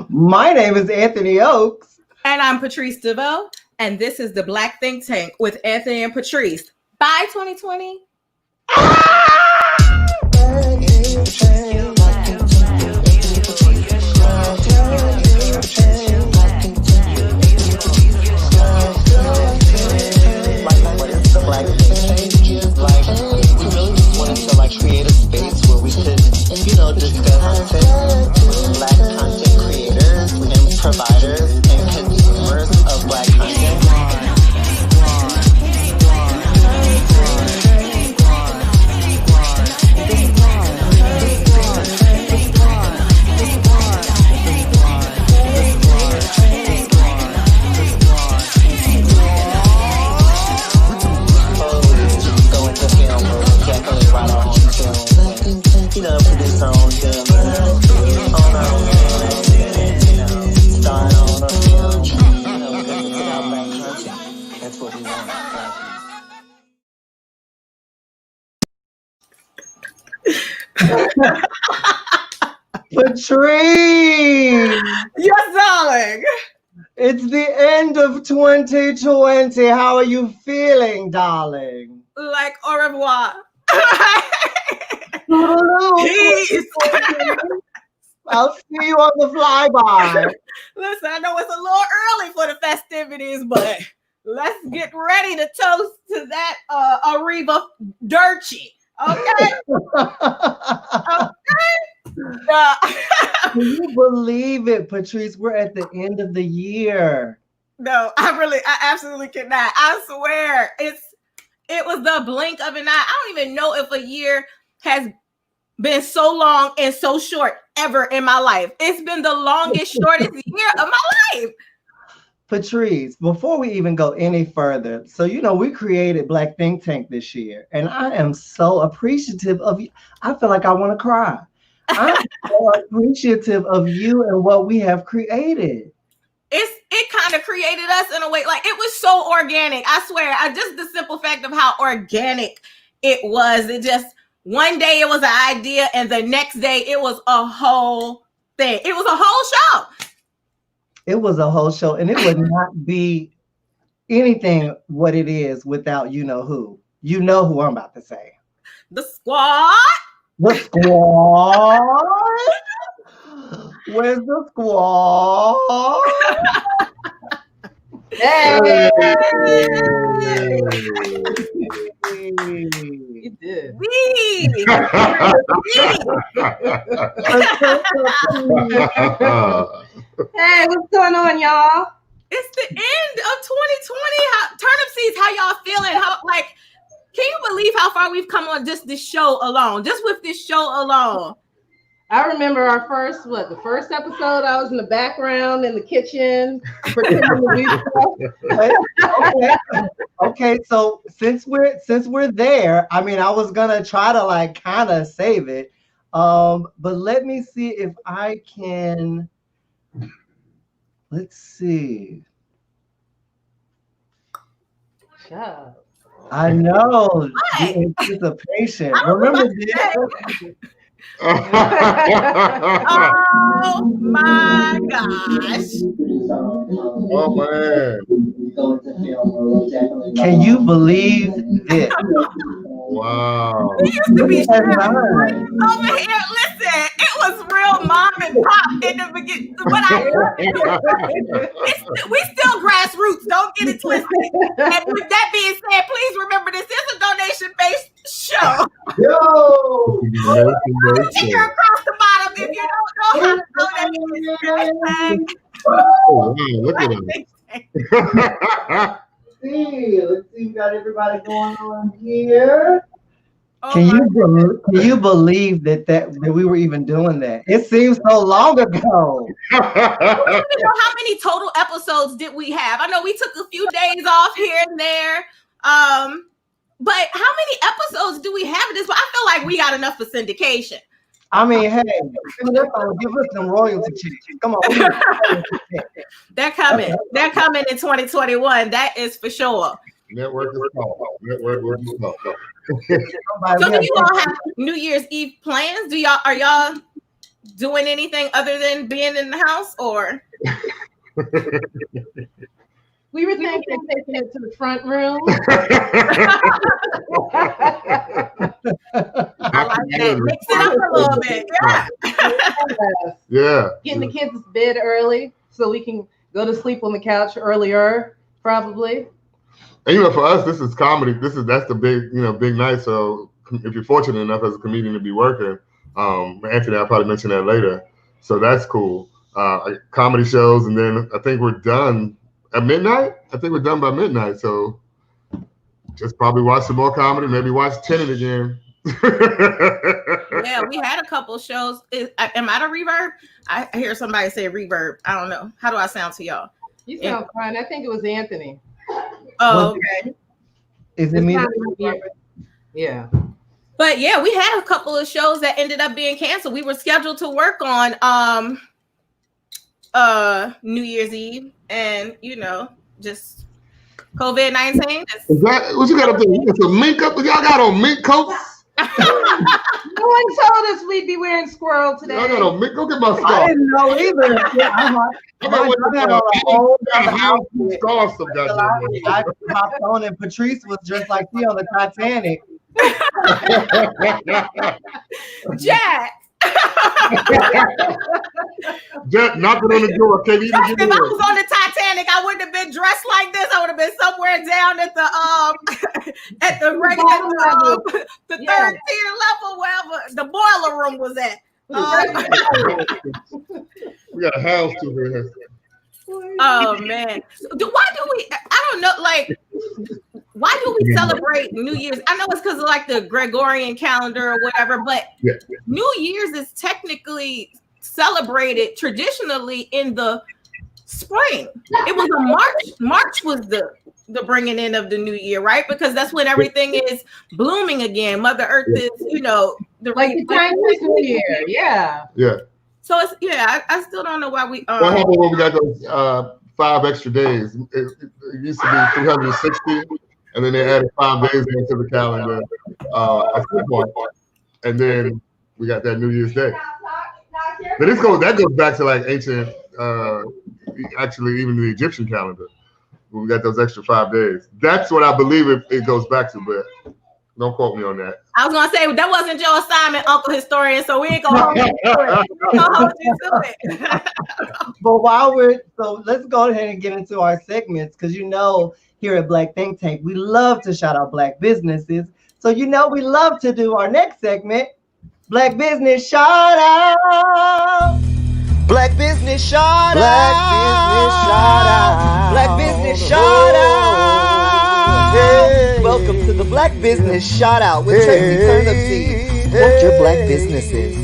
My name is Anthony Oakes. And I'm Patrice DeVoe. And this is the Black Think Tank with Anthony and Patrice. Bye, 2020. Create a space where we could, discuss Black content creators and providers and consumers of Black content. Produce our own film. On our own starring on our film. We can put out Black content. That's what we want. Patrice! Yes, darling. It's the end of 2020. How are you feeling, darling? Like au revoir. Peace. I'll see you on the flyby. Listen, I know it's a little early for the festivities, but let's get ready to toast to that Arriva Dirty. Okay? Can you believe it, Patrice? We're at the end of the year. No, I absolutely cannot. I swear, it was the blink of an eye. I don't even know if a year has been so long and so short ever in my life. It's been the longest, shortest year of my life. Patrice, before we even go any further, so we created Black Think Tank this year, and I am so appreciative of you. I feel like I want to cry. I'm so appreciative of you and what we have created. It kind of created us in a way, like it was so organic. I swear, just the simple fact of how organic it was. It just, one day it was an idea and the next day it was a whole thing. It was a whole show. It was a whole show, and it would not be anything what it is without you know who. You know who I'm about to say. The squad. The squad. Where's the squad? Hey. You did. Hey, what's going on, y'all? It's the end of 2020. Turnipseeds, how y'all feeling? Can you believe how far we've come on just this show alone? Just with this show alone. I remember the first episode, I was in the background in the kitchen. Okay, so since we're there, I mean, I was gonna try to kind of save it, but let me see if I can. Let's see. Shut. I know the anticipation. Remember this? Oh my gosh. Oh man. Can you believe this? Wow. We used to be over here. Listen, it was real mom and pop in the beginning. But we still grassroots. Don't get it twisted. And with that being said, please remember this is a donation-based show. Yo! Finger across the bottom if you don't know how to donate. Oh, wow, look at Let's see, we got everybody going on here. Can you believe that we were even doing that? It seems so long ago. I don't even know how many total episodes did we have. I know we took a few days off here and there. But how many episodes do we have of this? I feel like we got enough for syndication. I mean, hey, give us some royalty checks. Come on. They're coming. They're coming in 2021. That is for sure. Network is called. So do you all have New Year's Eve plans? Are y'all doing anything other than being in the house, or? We were thinking of taking it to the front room. I like that. Mix it up a little bit. Yeah. Getting the kids to bed early so we can go to sleep on the couch earlier, probably. And for us, this is comedy. That's the big night. So if you're fortunate enough as a comedian to be working, Anthony, I'll probably mention that later. So that's cool. Comedy shows, and then I think we're done at midnight. I think we're done by midnight. So just probably watch some more comedy. Maybe watch Tenet again. Yeah, we had a couple shows. Am I the reverb? I hear somebody say reverb. I don't know. How do I sound to y'all? You sound fine. I think it was Anthony. Oh, okay. Is it me? Yeah. But yeah, we had a couple of shows that ended up being canceled. We were scheduled to work on New Year's Eve, and just COVID-19. Is that what you got up there? You got some mink up? Y'all got on mink coats? No one told us we'd be wearing squirrel today. Y'all got on mink. Go get my scarf. I didn't know either. I hopped on, and Patrice was just like she on the Titanic. Jack. Jack knocking on the door. Can't even If I was on the Titanic, I wouldn't have been dressed like this. I would have been somewhere down at the at the the third tier level, wherever the boiler room was at. We got a house to here. Oh man, why do we? I don't know. Like, why do we celebrate New Year's? I know it's because of like the Gregorian calendar or whatever, but New Year's is technically celebrated traditionally in the spring. It was a March. March was the bringing in of the new year, right? Because that's when everything is blooming again. Mother Earth is, the Chinese New Year. Yeah. Yeah. So it's I still don't know why we. What happened when we got those 5 extra days? It used to be 360, and then they added 5 days into the calendar at some point, and then we got that New Year's Day. But that goes back to like ancient, actually even the Egyptian calendar. When we got those extra 5 days. That's what I believe it goes back to, but don't quote me on that. I was gonna say that wasn't your assignment, Uncle Historian, so we ain't gonna hold you to it. We're gonna hold you to it. But let's go ahead and get into our segments, because here at Black Think Tank, we love to shout out Black businesses. So we love to do our next segment, Black Business Shout Out. Black business shout out. Black business shout out. Hey. Welcome to the Black Business Shout Out with Tracie Turnipseed. Support your Black businesses.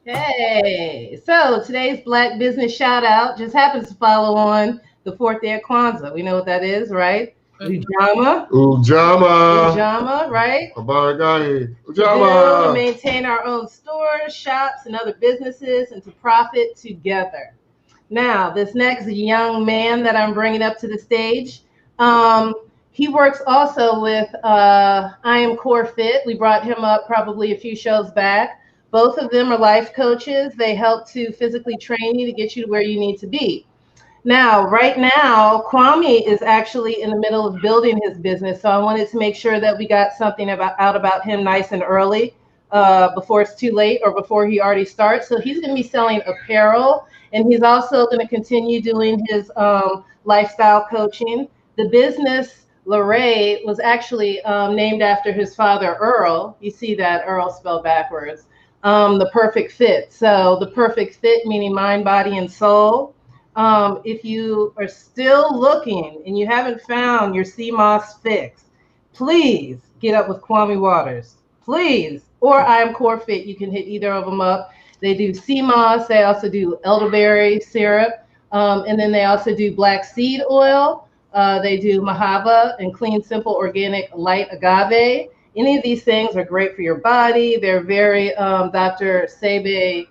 Hey, so today's Black Business Shout Out just happens to follow on the 4th day of Kwanzaa. We know what that is, right? Ujama, right? Abaragani. Ujama. To maintain our own stores, shops, and other businesses, and to profit together. Now, this next young man that I'm bringing up to the stage, he works also with I Am Core Fit. We brought him up probably a few shows back. Both of them are life coaches. They help to physically train you to get you to where you need to be. Now, right now, Kwame is actually in the middle of building his business. So I wanted to make sure that we got something out about him nice and early before it's too late or before he already starts. So he's going to be selling apparel, and he's also going to continue doing his lifestyle coaching. The business, Lorraine, was actually named after his father, Earl. You see that, Earl spelled backwards. The perfect fit. So the perfect fit, meaning mind, body, and soul. If you are still looking and you haven't found your CMOS fix, please get up with Kwame Waters, please. Or I Am Core Fit. You can hit either of them up. They do CMOS. They also do elderberry syrup. And then they also do black seed oil. They do Mahava and Clean, Simple, Organic, Light Agave. Any of these things are great for your body. They're very Dr. Sebe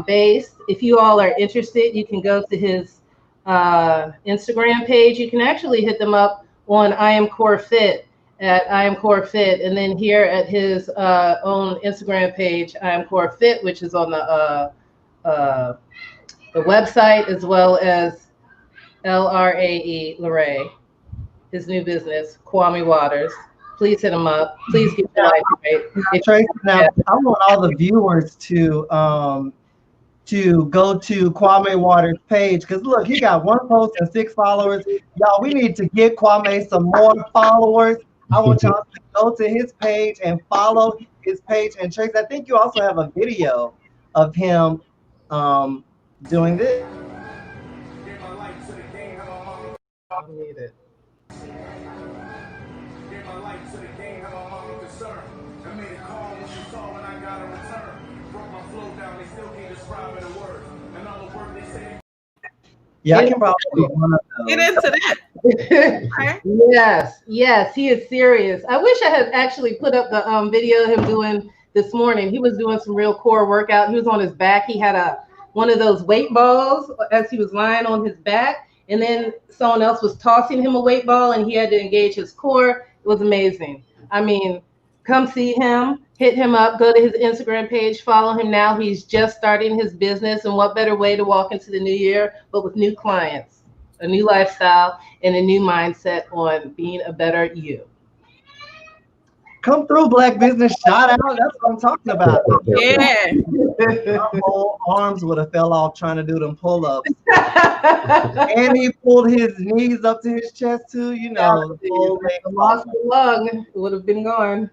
based. If you all are interested, you can go to his Instagram page. You can actually hit them up on I Am Core Fit at I Am Core Fit, and then here at his own Instagram page, I Am Core Fit, which is on the website, as well as Larae, his new business, Kwame Waters. Please hit him up. Please get your life right. Tracy, now I want all the viewers to go to Kwame Waters' page, because look, he got 1 post and 6 followers. Y'all, we need to get Kwame some more followers. I want y'all to go to his page and follow his page. And Trace, I think you also have a video of him doing this. I need it. Yeah, I can probably do one of those. Get into that. Okay. Yes, he is serious. I wish I had actually put up the video of him doing this morning. He was doing some real core workout. He was on his back. He had one of those weight balls as he was lying on his back, and then someone else was tossing him a weight ball, and he had to engage his core. It was amazing. I mean, come see him, hit him up, go to his Instagram page, follow him now. He's just starting his business, and what better way to walk into the new year but with new clients, a new lifestyle, and a new mindset on being a better you. Come through, Black Business. Shout out. That's what I'm talking about. Yeah. My whole arms would have fell off trying to do them pull-ups. And he pulled his knees up to his chest too. You know, lost the lung, it would have been gone.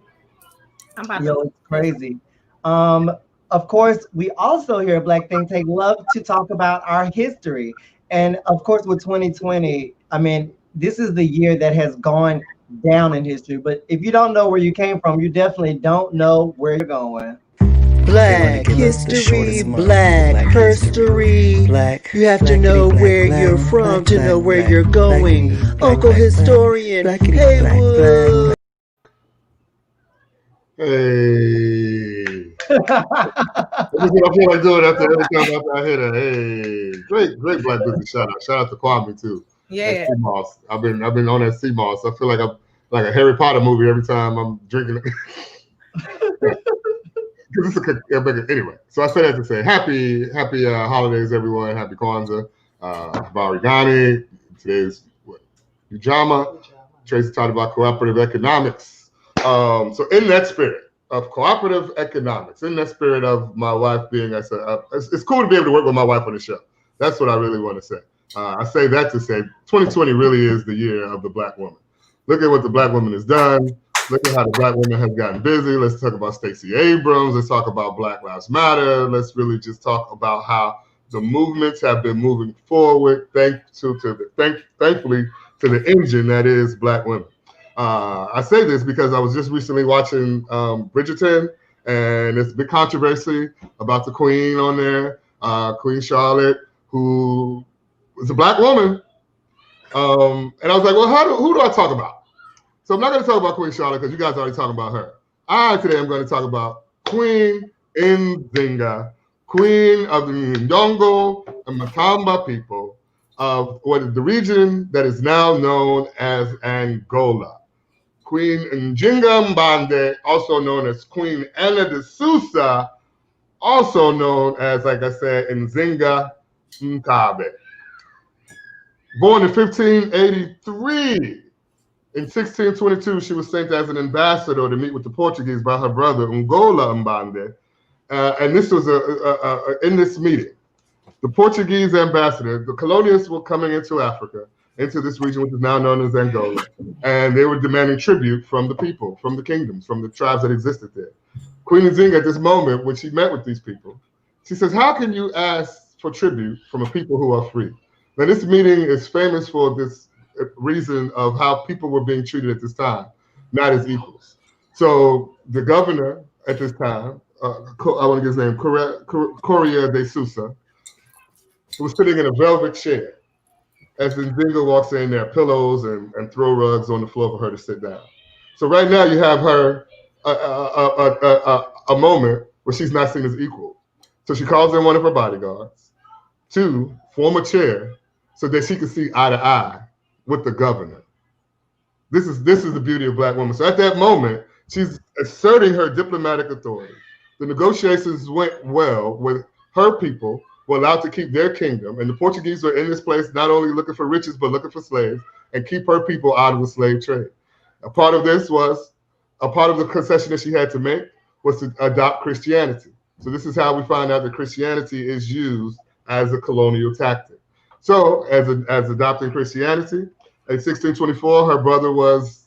It's crazy. Of course, we also here at Black Think Tank love to talk about our history. And of course, with 2020, I mean, this is the year that has gone down in history. But if you don't know where you came from, you definitely don't know where you're going. Black history, black herstory. Black. You have to know where you're from to know where you're going. Uncle Historian, Haywood. Hey. This is what I feel like doing after every time I hit her. Hey. Great Black Business shout out. Shout out to Kwame too. Yeah. Moss. I've been on that sea moss. I feel like I'm like a Harry Potter movie every time I'm drinking. Anyway, so I say that to say happy holidays, everyone. Happy Kwanzaa. Barigani. Today's Ujama. Tracy talked about cooperative economics. So in that spirit of cooperative economics, in that spirit of my wife being, I said, it's cool to be able to work with my wife on the show. That's what I really want to say. I say that to say 2020 really is the year of the Black woman. Look at what the Black woman has done. Look at how the Black woman has gotten busy. Let's talk about Stacey Abrams. Let's talk about Black Lives Matter. Let's really just talk about how the movements have been moving forward, thankfully to the engine that is Black women. I say this because I was just recently watching Bridgerton, and there's a big controversy about the Queen on there, Queen Charlotte, who was a Black woman. And I was like, well, who do I talk about? So I'm not going to talk about Queen Charlotte because you guys are already talking about her. Today I'm going to talk about Queen Nzinga, Queen of the Ndongo and Makamba people of the region that is now known as Angola. Queen Njinga Mbande, also known as Queen Anna de Sousa, also known as, like I said, Nzinga Mkabe. Born in 1583, in 1622, she was sent as an ambassador to meet with the Portuguese by her brother, Ngola Mbande. And this was in this meeting, the Portuguese ambassador, the colonialists were coming into Africa, into this region, which is now known as Angola. And they were demanding tribute from the people, from the kingdoms, from the tribes that existed there. Queen Nzinga, at this moment, when she met with these people, she says, how can you ask for tribute from a people who are free? Now, this meeting is famous for this reason of how people were being treated at this time, not as equals. So the governor at this time, I want to get his name, Correa de Sousa, was sitting in a velvet chair as Nzinga walks in. There are pillows and throw rugs on the floor for her to sit down. So right now you have her a moment where she's not seen as equal. So she calls in one of her bodyguards to form a chair so that she could see eye to eye with the governor. This is the beauty of black women. So at that moment, she's asserting her diplomatic authority. The negotiations went well with her people were allowed to keep their kingdom, and the Portuguese were in this place not only looking for riches but looking for slaves and keep her people out of the slave trade. A part of the concession that she had to make was to adopt Christianity. So this is how we find out that Christianity is used as a colonial tactic. So as adopting Christianity, in 1624, her brother was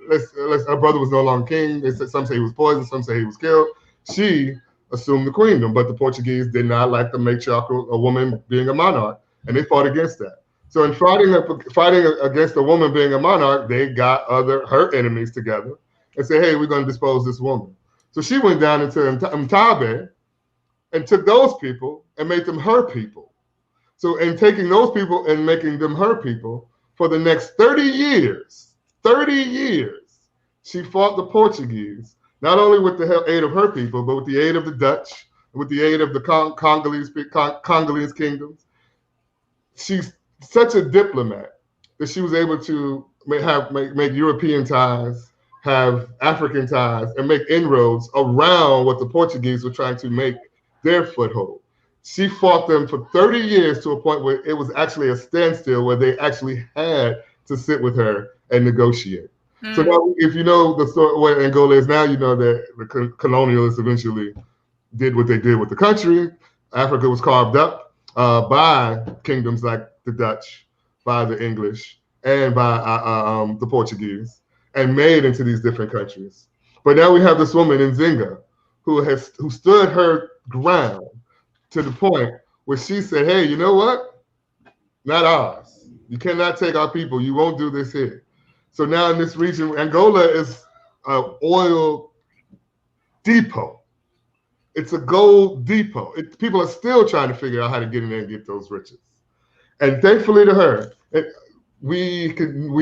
no longer king. Some say he was poisoned, some say he was killed. She assumed the queendom, but the Portuguese did not like the matriarchal, a woman being a monarch, and they fought against that. So in fighting against a woman being a monarch, they got her enemies together and said, hey, we're going to dispose this woman. So she went down into Mtabe and took those people and made them her people. So in taking those people and making them her people, for the next 30 years, she fought the Portuguese, not only with the aid of her people, but with the aid of the Dutch, with the aid of the Congolese kingdoms. She's such a diplomat that she was able to make European ties, have African ties, and make inroads around what the Portuguese were trying to make their foothold. She fought them for 30 years to a point where it was actually a standstill, where they actually had to sit with her and negotiate. So now, if you know the story where Angola is now, you know that the colonialists eventually did what they did with the country. Africa was carved up by kingdoms like the Dutch, by the English, and by the Portuguese, and made into these different countries. But now we have this woman Nzinga who stood her ground to the point where she said, hey, you know what? Not ours. You cannot take our people. You won't do this here. So now in this region, Angola is an oil depot. It's a gold depot. People are still trying to figure out how to get in there and get those riches. And thankfully to her, we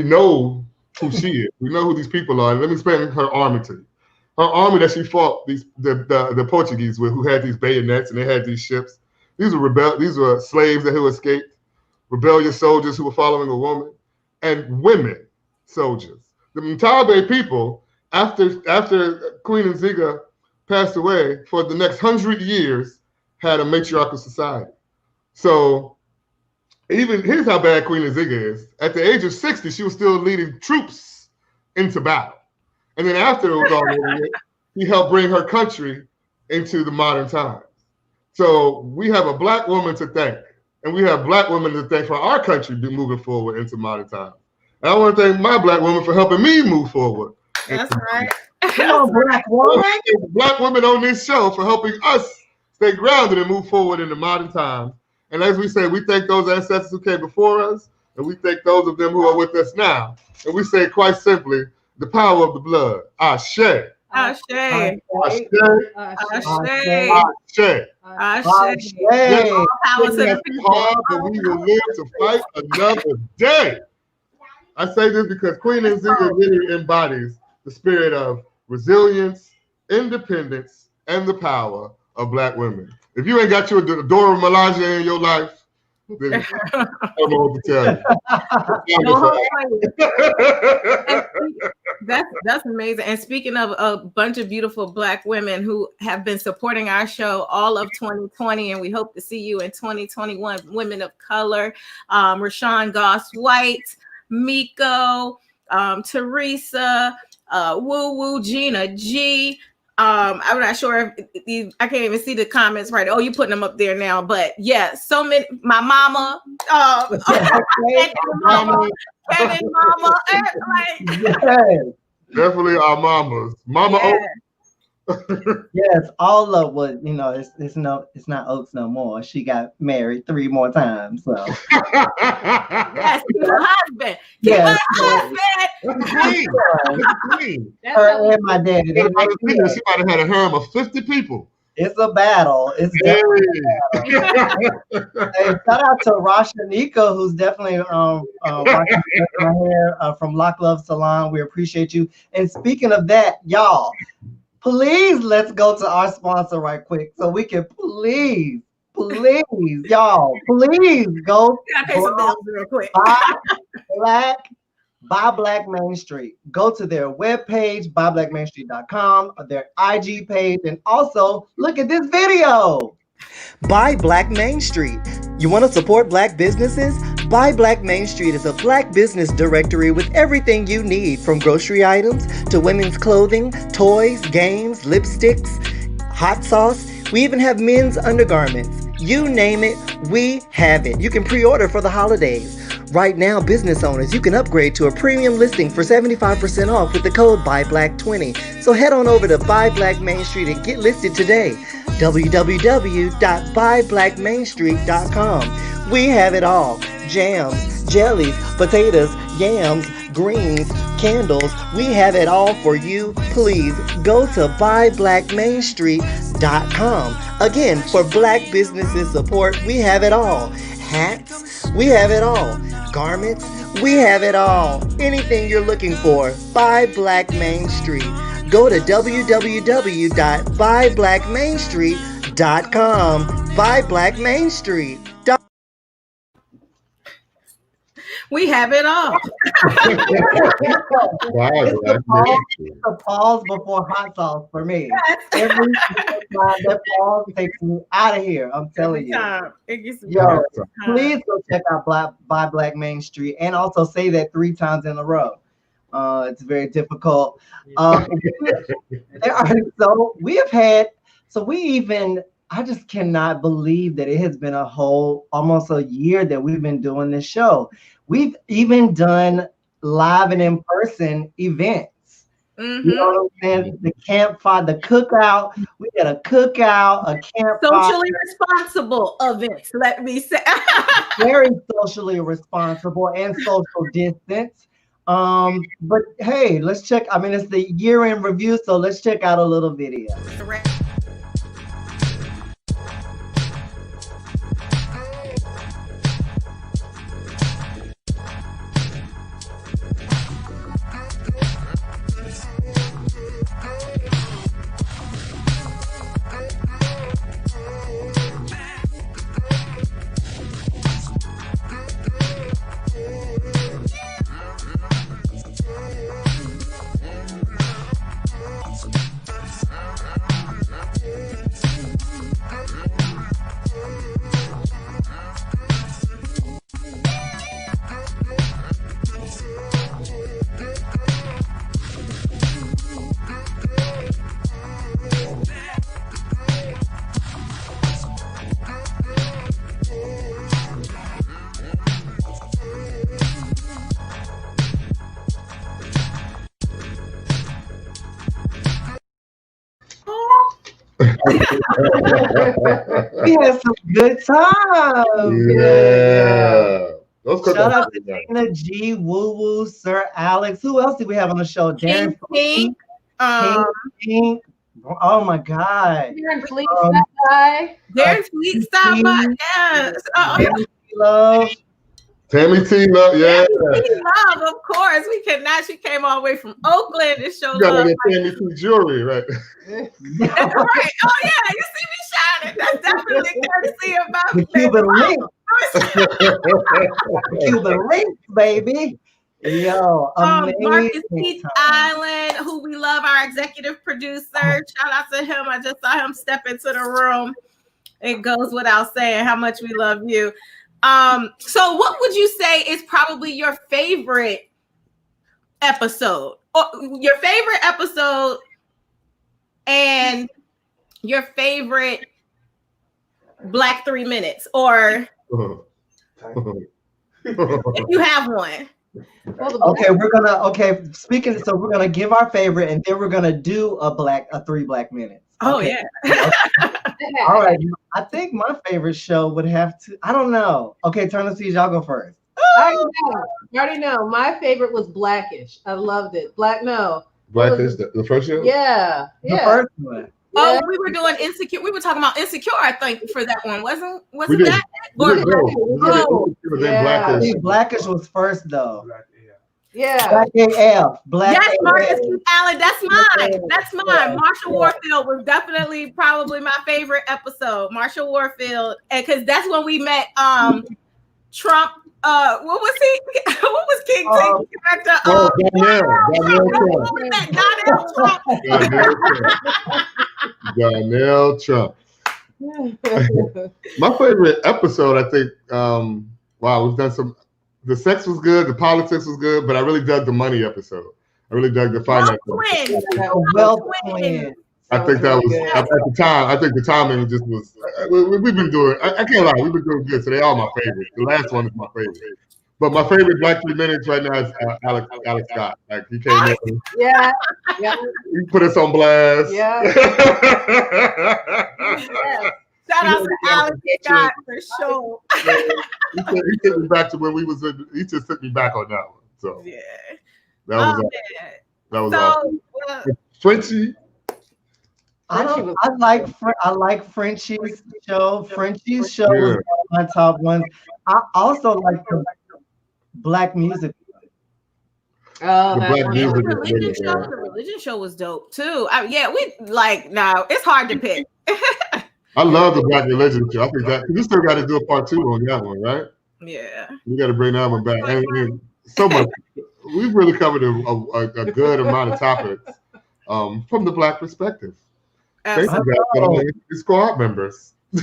know who she is. We know who these people are. And let me explain her army to you. Her army that she fought the Portuguese with, who had these bayonets and they had these ships. These were slaves who escaped, rebellious soldiers who were following a woman, and women soldiers. The Mtabe people, after Queen Nzinga passed away, for the next 100 years, had a matriarchal society. So here's how bad Queen Nzinga is. At the age of 60, she was still leading troops into battle. And then after it was all over, he helped bring her country into the modern times. So we have a black woman to thank, and we have black women to thank for our country moving forward into modern times. And I want to thank my black woman for helping me move forward. That's right. Come on, black woman. Black women on this show for helping us stay grounded and move forward into modern times. And as we say, we thank those ancestors who came before us, and we thank those of them who are with us now. And we say quite simply, the power of the blood. Ashe. Ashe. Ashe. Ashe. Ashe. Ashe. Yes, Power to the hard, but we will live to fight another day. I say this because Queen Nzinga really embodies the spirit of resilience, independence, and the power of black women. If you ain't got your Dora Milaje in your life, then I don't know what to tell you. That's amazing. And speaking of a bunch of beautiful black women who have been supporting our show all of 2020, and we hope to see you in 2021, women of color, Rashawn Goss White, Miko, Teresa, Woo Woo, Gina G. I'm not sure if I can't even see the comments right. Oh, you putting them up there now, but yeah, so many. My mama, Kevin mama, Yes. Definitely our mamas. Mama yeah. Yes, all of what it's not Oaks no more. She got married 3 more times. So Yes, to her husband. Yes, Queen. her and my daddy. She might have had a harem of 50 people. It's a battle. It's definitely a battle. Hey, shout out to Rasha Nika, who's definitely rocking my hair from Lock Love Salon. We appreciate you. And speaking of that, y'all, please let's go to our sponsor right quick so we can please, y'all, please go I pay some bills real quick. Black Buy Black Main Street. Go to their webpage, buyblackmainstreet.com, their IG page, and also look at this video. Buy Black Main Street. You want to support Black businesses? Buy Black Main Street is a Black business directory with everything you need, from grocery items to women's clothing, toys, games, lipsticks, hot sauce. We even have men's undergarments. You name it, we have it. You can pre-order for the holidays. Right now, business owners, you can upgrade to a premium listing for 75% off with the code BUYBLACK20. So head on over to Buy Black Main Street and get listed today. www.buyblackmainstreet.com. We have it all. Jams, jellies, potatoes, yams, greens, candles. We have it all for you. Please go to buyblackmainstreet.com. Again, for Black businesses support, we have it all. Hats, we have it all. Garments, we have it all. Anything you're looking for, Buy Black Main Street. Go to www.buyblackmainstreet.com. Buy Black Main Street. We have it all. It's a pause before hot sauce for me. Every time that pause takes me out of here. I'm telling you. Yo, please go check out Buy Black Main Street and also say that 3 times in a row. It's very difficult. I just cannot believe that it has been almost a year that we've been doing this show. We've even done live and in-person events. Mm-hmm. You know what I'm saying? The campfire, the cookout. We had a cookout, a campfire. Socially responsible events, let me say. Very socially responsible and social distance. But hey, let's check. I mean, it's the year-end review, so let's check out a little video. We had some good times. Yeah. Shout out to Tina G, Woo Woo, Sir Alex. Who else did we have on the show? Darren Pink. Pink. Oh my God. Darren Fleet stopped by. Darren Fleet stopped by. Yes. Love. Tammy T Love, yeah. Tammy T Love, of course. We cannot. She came all the way from Oakland to show You gotta love. get Tammy T jewelry, right? That's right. Oh yeah, you see me shining. That's definitely courtesy about The Cuban link. Cuban link, baby. Yo, amazing. Marcus Keith Island, who we love, our executive producer. Shout out to him. I just saw him step into the room. It goes without saying how much we love you. So what would you say is probably your favorite episode? Or your favorite episode and your favorite Black 3 minutes, or if you have one. Okay, we're gonna give our favorite, and then we're gonna do a 3 Black minutes. Oh okay. yeah. All right. I think my favorite show would have to. I don't know. Okay, Turnipseed, y'all go first. I already know. My favorite was Blackish. I loved it. Blackish, the first show? Yeah. The first one. Oh, Yeah. we were doing Insecure. We were talking about Insecure, I think, for that one. Wasn't did. that? We did both. Oh, Yeah. I Blackish. think Blackish was first though. Yeah. Black AF. Black yes, Marcus AF. Keith Allen. That's mine. That's mine. Marshall Warfield was definitely probably my favorite episode. Marshall Warfield, because that's when we met Trump What was he? What was King T's character? Darnell Trump. My favorite episode, I think, wow, we've done some, the sex was good, the politics was good, but I really dug the money episode. I really dug the finance episode. I think that was, at the time, I think the timing just was, we've been doing, I can't lie, we've been doing good, so they're all my favorites. The last one is my favorite. But my favorite Black 3 Minutes right now is Alex Scott. Like, he came in. Yeah. He put us on blast. Yeah. Shout out to Alex Scott for sure. He took me back to when we was in, he just took me back on that one. So yeah. That was awesome. Frenchie. I like Frenchie's show. Frenchie's show is one of my top ones. I also like the Black music. Oh, the Black music. The religion show was dope too. It's hard to pick. I love the Black religion show. I think that we still got to do a part 2 on that one, right? Yeah. We got to bring that one back. And so much. We've really covered a good amount of topics from the Black perspective. Thank you guys, squad members. I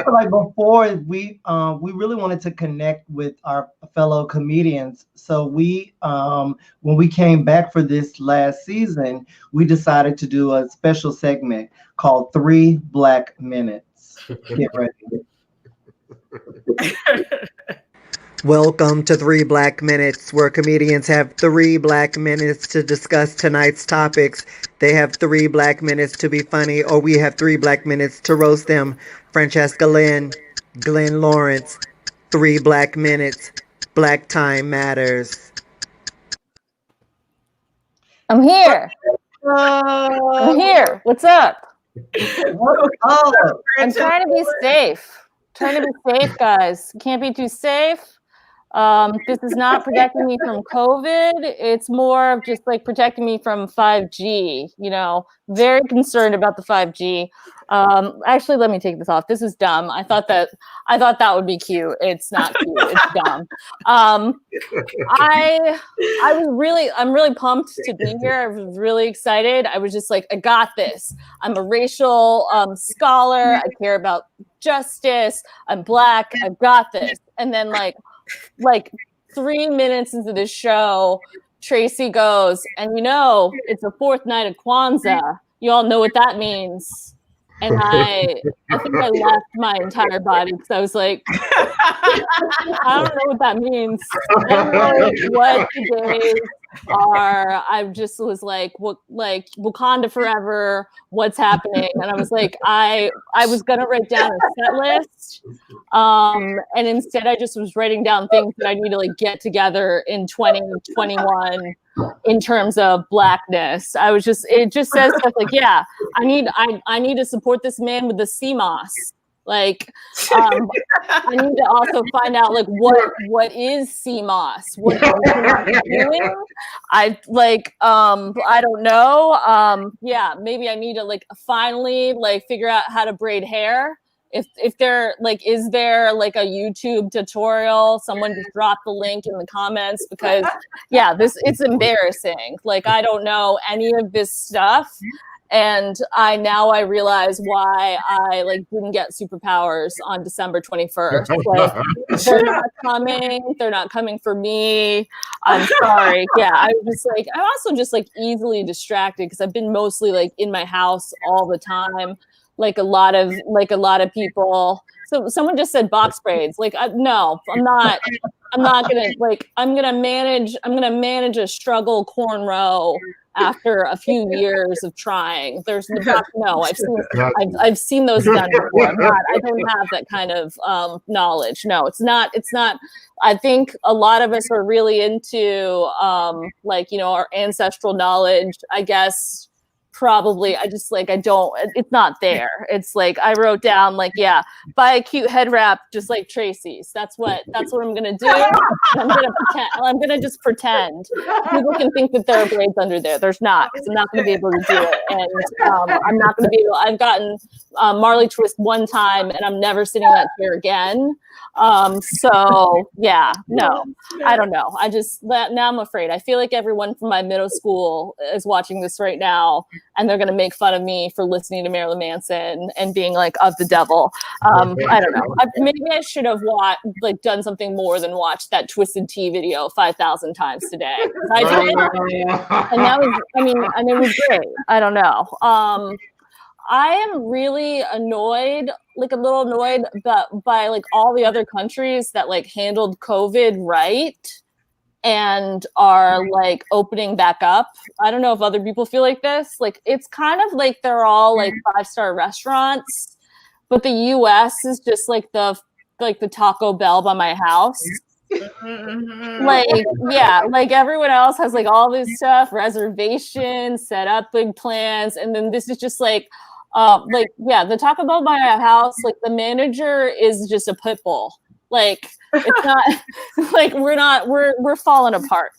feel like before we really wanted to connect with our fellow comedians. So we when we came back for this last season, we decided to do a special segment called 3 Black Minutes. Get ready. Welcome to 3 Black Minutes, where comedians have 3 Black minutes to discuss tonight's topics. They have 3 Black minutes to be funny, or we have 3 Black minutes to roast them. Francesca Lynn, Glenn Lawrence, 3 Black Minutes. Black time matters. I'm here. I'm here. What's up? I'm trying to be safe. Guys. Can't be too safe. This is not protecting me from COVID. It's more of just like protecting me from 5G, very concerned about the 5G. Actually, let me take this off. This is dumb. I thought that would be cute. It's not cute. It's dumb. I'm really pumped to be here. I was really excited. I was just like, I got this. I'm a racial scholar. I care about justice. I'm Black. I've got this. And then like 3 minutes into the show, Tracie goes, and it's the 4th night of Kwanzaa. You all know what that means. And I think I left my entire body because I was like, I don't know what that means. I don't know what the days are. I just was like, what, like Wakanda forever, what's happening? And I was like, I was gonna write down a set list. And instead I just was writing down things that I need to like get together in 2021 in terms of Blackness. It just says stuff like, yeah, I need to support this man with the CMOS. Like, I need to also find out like what is CMOS? What is it doing? I don't know. Yeah, maybe I need to like finally like figure out how to braid hair. If there like, is there like a YouTube tutorial? Someone just drop the link in the comments, because yeah, it's embarrassing. Like, I don't know any of this stuff. And I realize why I like didn't get superpowers on December 21st. Like, they're not coming. They're not coming for me. I'm sorry. Yeah, I'm also just like easily distracted because I've been mostly like in my house all the time. Like a lot of people. So someone just said box braids. Like, no, I'm not gonna like. I'm gonna manage a struggle cornrow after a few years of trying. I've seen those done before. I don't have that kind of knowledge. No, it's not. I think a lot of us are really into our ancestral knowledge, I guess, probably, I just like, I don't, it's not there. It's like, I wrote down like, yeah, buy a cute head wrap, just like Tracie's. That's what I'm going to do. I'm going to just pretend. People can think that there are braids under there. There's not, because I'm not going to be able to do it. And I'm not going to be able, I've gotten Marley twist one time and I'm never sitting in that chair again. So yeah, no, I don't know. Now I'm afraid. I feel like everyone from my middle school is watching this right now and they're going to make fun of me for listening to Marilyn Manson and being like of the devil. I don't know. Maybe I should have done something more than watch that Twisted Tea video 5,000 times today. I did. And that was, and it was great. I don't know. I am really annoyed, like a little annoyed, by like all the other countries that like handled COVID right and are like opening back up. I don't know if other people feel like this. Like it's kind of like they're all like 5-star restaurants, but the US is just like the Taco Bell by my house. Like, yeah, like everyone else has like all this stuff, reservations, set up big plans, and then this is just like the Taco Bell by our house, like the manager is just a pit bull. Like it's not like we're falling apart.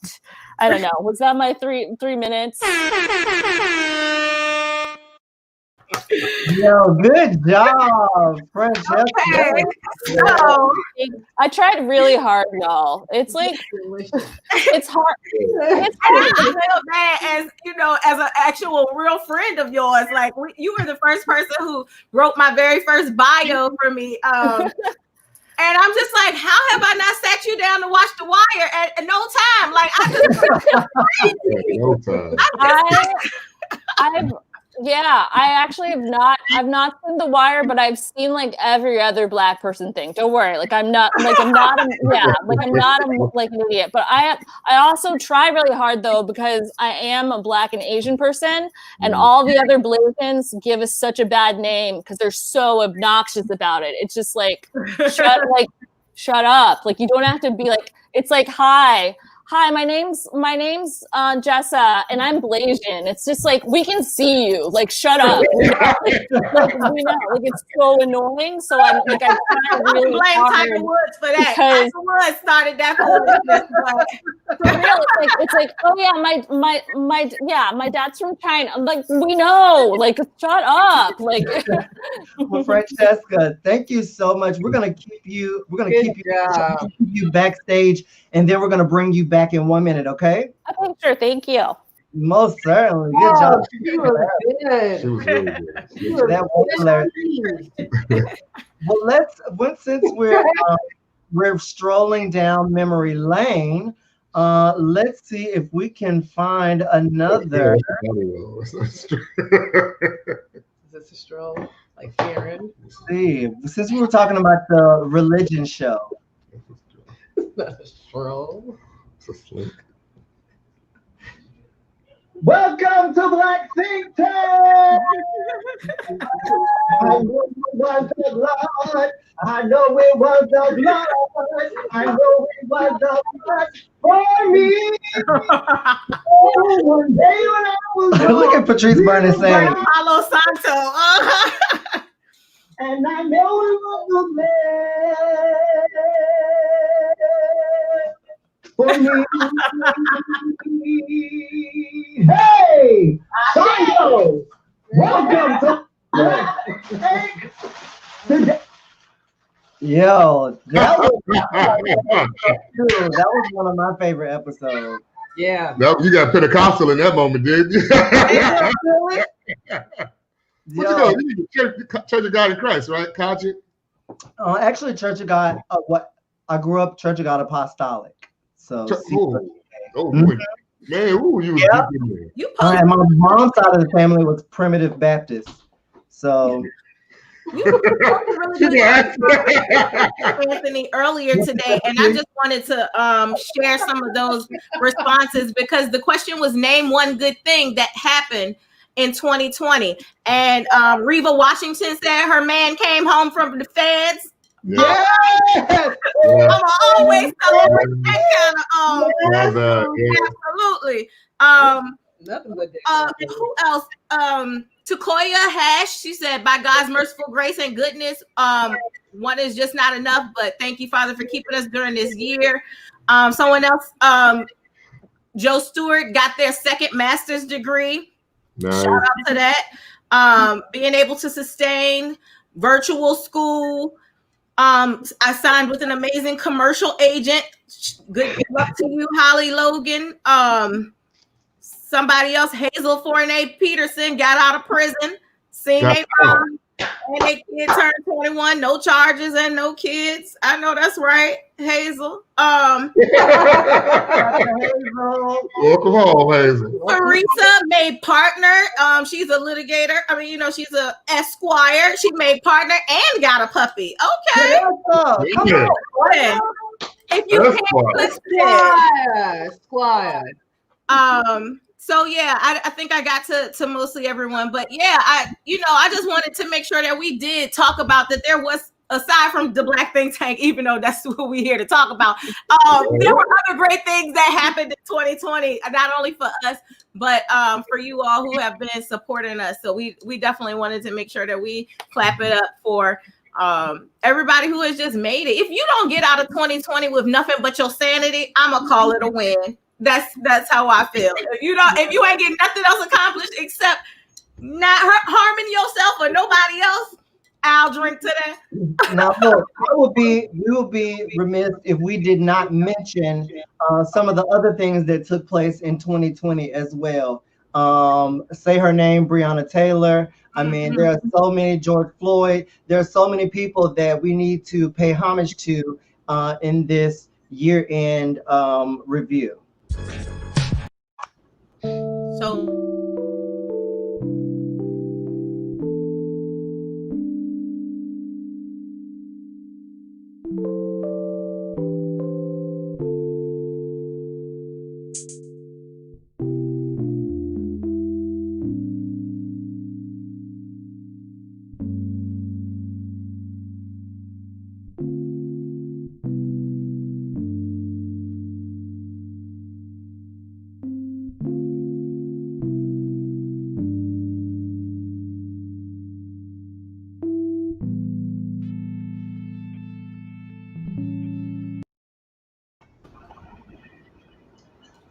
I don't know. Was that my three minutes? Yo, good job, Francesca. Okay. So I tried really hard, y'all. It's like it's hard. It's I hard. feel bad as an actual real friend of yours. Like you were the first person who wrote my very first bio for me. And I'm just like, how have I not sat you down to watch The Wire at no time? Like I actually have not. I've not seen The Wire, but I've seen like every other Black person thing. Don't worry. I'm not an idiot. But I also try really hard though, because I am a Black and Asian person, and all the other Blazers give us such a bad name because they're so obnoxious about it. It's just like shut up. Like you don't have to be like. It's like hi, my name's Jessa, and I'm Blasian. It's just like, we can see you. Like, shut up. We know. Like, it's so annoying. So I'm like, I try really blame hard Tiger Woods for that. because Tiger Woods started that foolishness. for real, it's like, oh yeah, my dad's from China. I'm like, we know. Like, shut up. Like, Well, Francesca, thank you so much. We're gonna keep you. Keep you backstage, and then we're gonna bring you back in 1 minute. Okay? okay, sure. Thank you. Most certainly. Good job. She was good. She was really good. That was hilarious. Well, since we're strolling down memory lane, let's see if we can find another. Is this a stroll? Like Karen? See, since we were talking about the religion show. It's not a stroll. It's a slink. Welcome to Black Think Tank. I know it was the blood. I know it was the blood. I know it was the blood for me. Oh, one day when I was look at Patrice Burner saying, Palo Santo. and I know it was the blood for me. Hey, Santo, welcome to Black Think Tank. Yo, that was one of my favorite episodes. Yeah. You got Pentecostal in that moment, didn't you? What you go? Church of God in Christ, right? Kaji? Actually, Church of God. I grew up Church of God Apostolic. So. Man, you was deep in there. And my mom's side of the family was Primitive Baptist. So. Anthony earlier today, and I just wanted to share some of those responses because the question was name one good thing that happened in 2020, and Reva Washington said her man came home from the feds. Yeah. I'm always celebrate that kind of absolutely. Nothing but who else? Takoya Hash, she said, by God's merciful grace and goodness, one is just not enough, but thank you, Father, for keeping us during this year. Someone else, Joe Stewart, got their second master's degree. Nice. Shout out to that. Being able to sustain virtual school. I signed with an amazing commercial agent. Good luck to you, Holly Logan. Somebody else, Hazel Fornay Peterson, got out of prison. Seen their mom and their kid turned 21, no charges and no kids. I know that's right, Hazel. Welcome home, Hazel. Teresa made partner. She's a litigator. I mean, you know, she's a esquire. She made partner and got a puppy. Okay. Yeah. If you can't listen. Squire. So yeah, I think I got to mostly everyone, but yeah, I just wanted to make sure that we did talk about that. There was, aside from the Black Think Tank, even though that's what we're here to talk about, there were other great things that happened in 2020, not only for us, but for you all who have been supporting us. So we definitely wanted to make sure that we clap it up for everybody who has just made it. If you don't get out of 2020 with nothing but your sanity, I'm gonna call it a win. That's how I feel. If you ain't getting nothing else accomplished except not harming yourself or nobody else, I'll drink to that. Now, look, we would be remiss if we did not mention some of the other things that took place in 2020 as well. Say her name, Breonna Taylor. I mean, there are so many, George Floyd. There are so many people that we need to pay homage to in this year-end review. So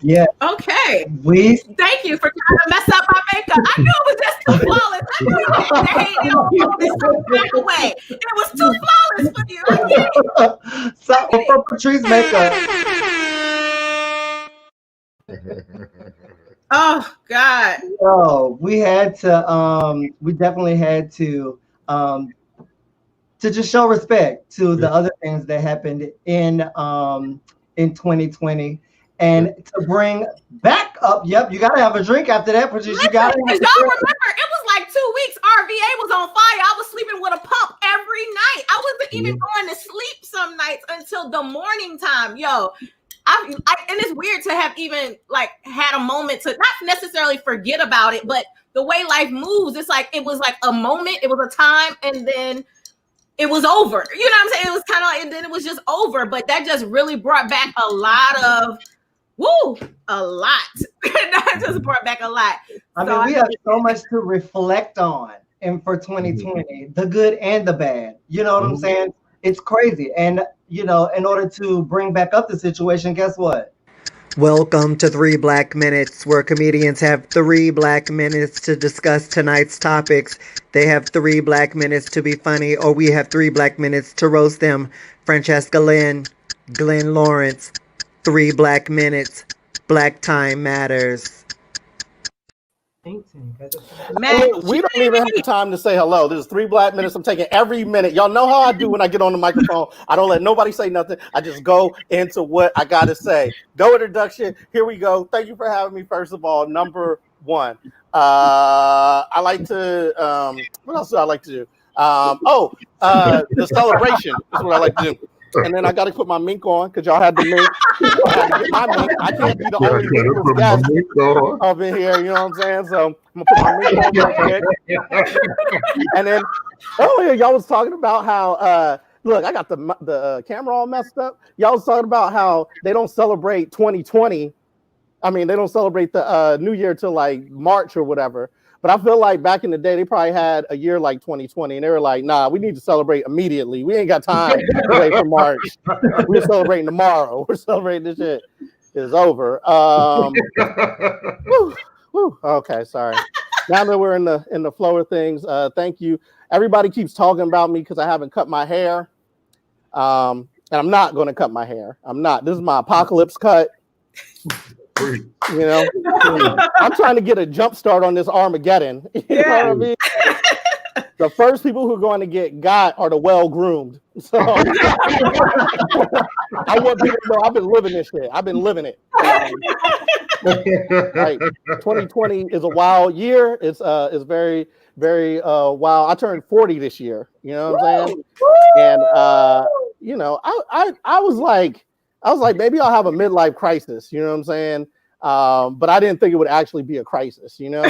Yeah. okay. Thank you for trying to mess up my makeup. I knew it was just too flawless. I knew you had to hate it on this right away. It was too flawless for you. I get it. So for Patrice makeup. Oh God. So we definitely had to just show respect to the other things that happened in 2020. And to bring back up, yep, you gotta have a drink after that, Patrice. You gotta. Because y'all remember, it was like 2 weeks. RVA was on fire. I was sleeping with a pump every night. I wasn't even going to sleep some nights until the morning time. Yo, and it's weird to have even like had a moment to not necessarily forget about it, but the way life moves, it's like it was like a moment, it was a time, and then it was over. You know what I'm saying? It was kind of like, and then it was just over. But that just really brought back a lot of. A lot. That just brought back a lot. I mean, we have so much to reflect on, and for 2020, the good and the bad. You know what I'm saying? It's crazy. And, you know, in order to bring back up the situation, guess what? Welcome to 3 Black Minutes, where comedians have 3 Black Minutes to discuss tonight's topics. They have 3 Black Minutes to be funny, or we have 3 Black Minutes to roast them. Francesca Lynn, Glenn Lawrence, 3 Black Minutes. Black time matters. We don't even have time to say hello. There's 3 Black Minutes. I'm taking every minute. Y'all know how I do when I get on the microphone. I don't let nobody say nothing. I just go into what I gotta say. No introduction. Here we go. Thank you for having me. First of all, number 1. I like to. What else do I like to do? The celebration is what I like to do. And then I got to put my mink on because y'all had the mink. I had to get my mink. I can't be the only minkless guest up in here. You know what I'm saying? So I'm gonna put my mink on real quick. And then earlier y'all was talking about how look, I got the camera all messed up. Y'all was talking about how they don't celebrate 2020 I mean, they don't celebrate the New Year till like March or whatever. But I feel like back in the day, they probably had a year like 2020, and they were like, "Nah, we need to celebrate immediately. We ain't got time to wait for March. We're celebrating tomorrow. We're celebrating this shit. It's over." Okay, sorry. Now that we're in the flow of things, thank you. Everybody keeps talking about me because I haven't cut my hair, and I'm not going to cut my hair. I'm not. This is my apocalypse cut. You know, I'm trying to get a jump start on this Armageddon. You know what I mean? The first people who are going to get got are the well-groomed. So I want people to know I've been living this shit. I've been living it. Like 2020 is a wild year. It's very, very wild. I turned 40 this year. You know what I'm saying? And you know, I was like, maybe I'll have a midlife crisis, you know what I'm saying? But I didn't think it would actually be a crisis, you know?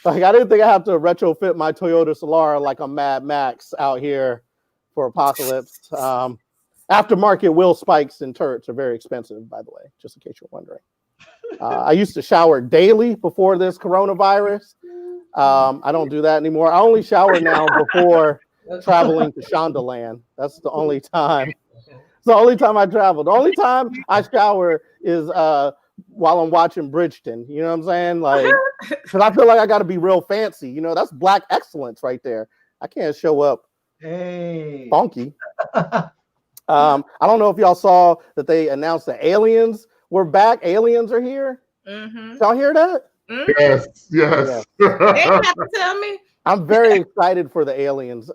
Like I didn't think I have to retrofit my Toyota Solara like I'm Mad Max out here for apocalypse. Aftermarket wheel spikes and turrets are very expensive, by the way, just in case you're wondering. I used to shower daily before this coronavirus. I don't do that anymore. I only shower now before traveling to Shondaland. That's the only time. It's the only time I travel. The only time I shower is while I'm watching Bridgeton. You know what I'm saying? Like, because I feel like I got to be real fancy. You know, that's Black excellence right there. I can't show up funky. I don't know if y'all saw that they announced that aliens were back. Aliens are here. Mm-hmm. Y'all hear that? Mm-hmm. Yes. They have to tell me. I'm very excited for the aliens,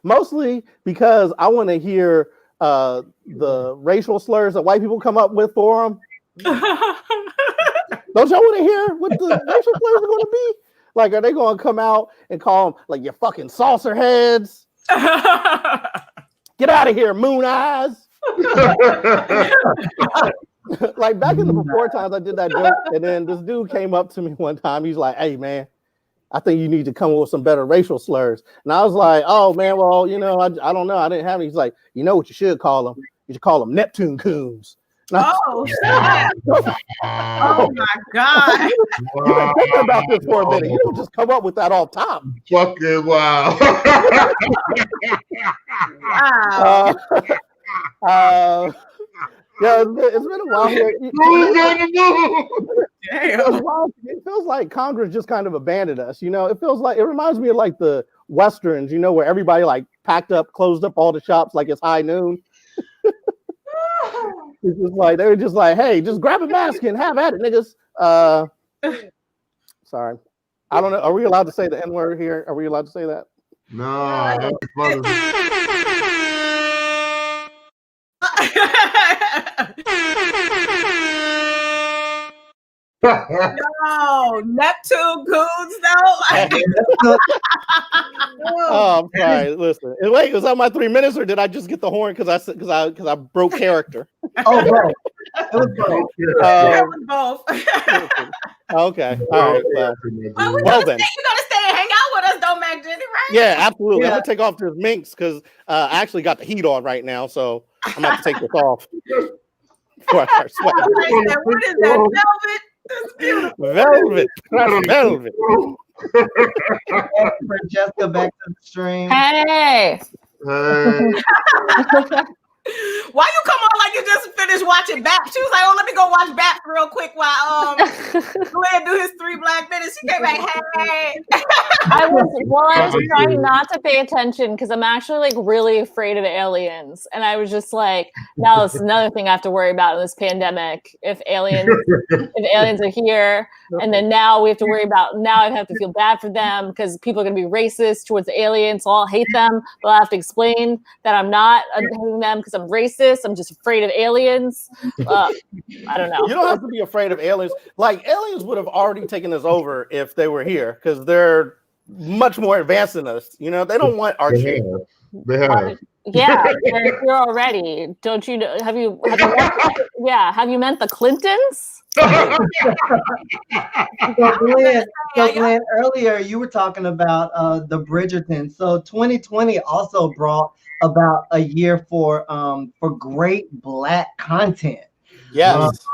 mostly because I want to hear the racial slurs that white people come up with for them. Don't y'all want to hear what the racial slurs are going to be? Like, are they going to come out and call them like you fucking saucer heads? Get out of here, moon eyes. Like back in the before times, I did that joke, and then this dude came up to me one time. He's like, "Hey, man, I think you need to come up with some better racial slurs." And I was like, "Oh man, well, you know, I don't know. I didn't have any." He's like, "You know what you should call them? You should call them Neptune coons." Oh, oh my God. You been thinking about this for a minute. You don't just come up with that off top. Fucking wow. Wow. Yeah, it's been a while here. It feels like Congress just kind of abandoned us. You know, it reminds me of like the Westerns, you know, where everybody like packed up, closed up all the shops like it's high noon. It's just like they were just like, "Hey, just grab a mask and have at it, niggas." Sorry, I don't know. Are we allowed to say the N-word here? Are we allowed to say that? No, that's funny. No, Neptune goons though. Oh, I'm sorry. Listen, wait, was that my 3 minutes, or did I just get the horn because I broke character? Oh, bro, it was both. It was both. Okay, all right. Well, then, you gotta stay and hang out with us, though, Mac Jenny, right? Yeah, absolutely. I'm gonna take off this minx because I actually got the heat on right now, so I'm gonna have to take this off. Before I start sweating. What is that? Velvet? Velvet. Velvet. Francesca back to the stream. Hey. Why you come on like you just finished watching BAP? She was like, "Oh, let me go watch BAP real quick while Glenn do his 3 Black minutes." She came back, "Hey." I was trying not to pay attention because I'm actually like really afraid of aliens, and I was just like, now it's another thing I have to worry about in this pandemic. If aliens are here, and then now we have to worry about. Now I have to feel bad for them because people are going to be racist towards the aliens, so I'll hate them, but I'll have to explain that I'm not hating them because I'm racist. I'm just afraid of aliens. I don't know. You don't have to be afraid of aliens. Like, aliens would have already taken us over if they were here because they're much more advanced than us. You know, they don't want our shit. They have. Yeah, they're here already. Don't you know? Have you met the Clintons? So Glenn, earlier you were talking about the Bridgerton. So 2020 also brought about a year for great Black content. Yes.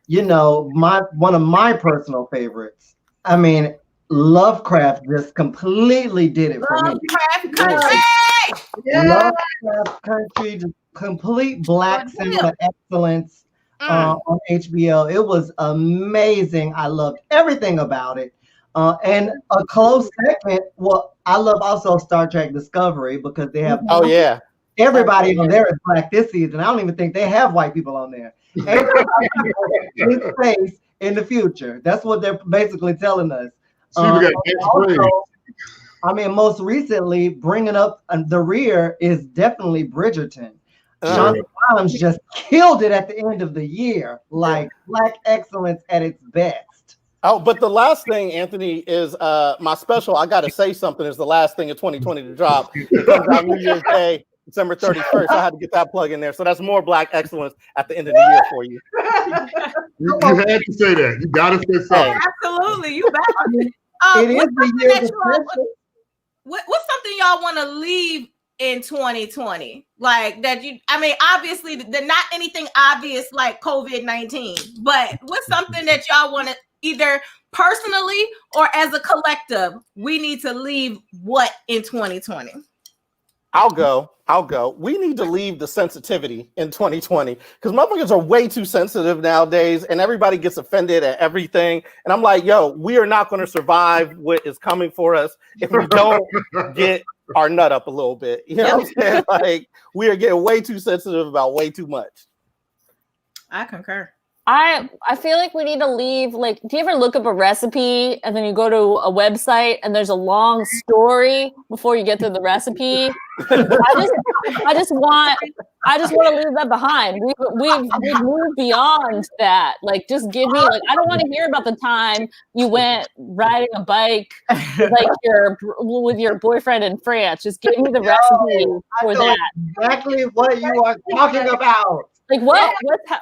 you know, one of my personal favorites. I mean, Lovecraft just completely did it for me. Lovecraft Country. Lovecraft Country, just complete Black cinema excellence on HBO. It was amazing. I loved everything about it. And a close segment. Well, I love also Star Trek Discovery because they have everybody on there is Black this season. I don't even think they have white people on there. Everybody in space in the future. That's what they're basically telling us. Also, I mean, most recently, bringing up the rear is definitely Bridgerton. Shonda Rhimes just killed it at the end of the year, like Black excellence at its best. Oh, but the last thing, Anthony, is my special. I got to say something. Is the last thing of 2020 to drop. It comes out New Year's Day, December 31st. I had to get that plug in there. So that's more Black excellence at the end of the year for you. You had to say that. You got to say something. Absolutely, you better. It is the year. What's something y'all want to leave in 2020? Like that I mean, obviously, not anything obvious like COVID-19, but what's something that y'all want to either personally or as a collective, we need to leave what in 2020? I'll go. We need to leave the sensitivity in 2020 because motherfuckers are way too sensitive nowadays and everybody gets offended at everything. And I'm like, yo, we are not going to survive what is coming for us if we don't get our nut up a little bit. You know what I'm saying? Like, we are getting way too sensitive about way too much. I concur. I feel like we need to leave, like, do you ever look up a recipe and then you go to a website and there's a long story before you get to the recipe? I just want to leave that behind. We've moved beyond that. Like, just give me, like, I don't want to hear about the time you went riding a bike with your boyfriend in France. Just give me the recipe for that. Exactly what you are talking about. Like,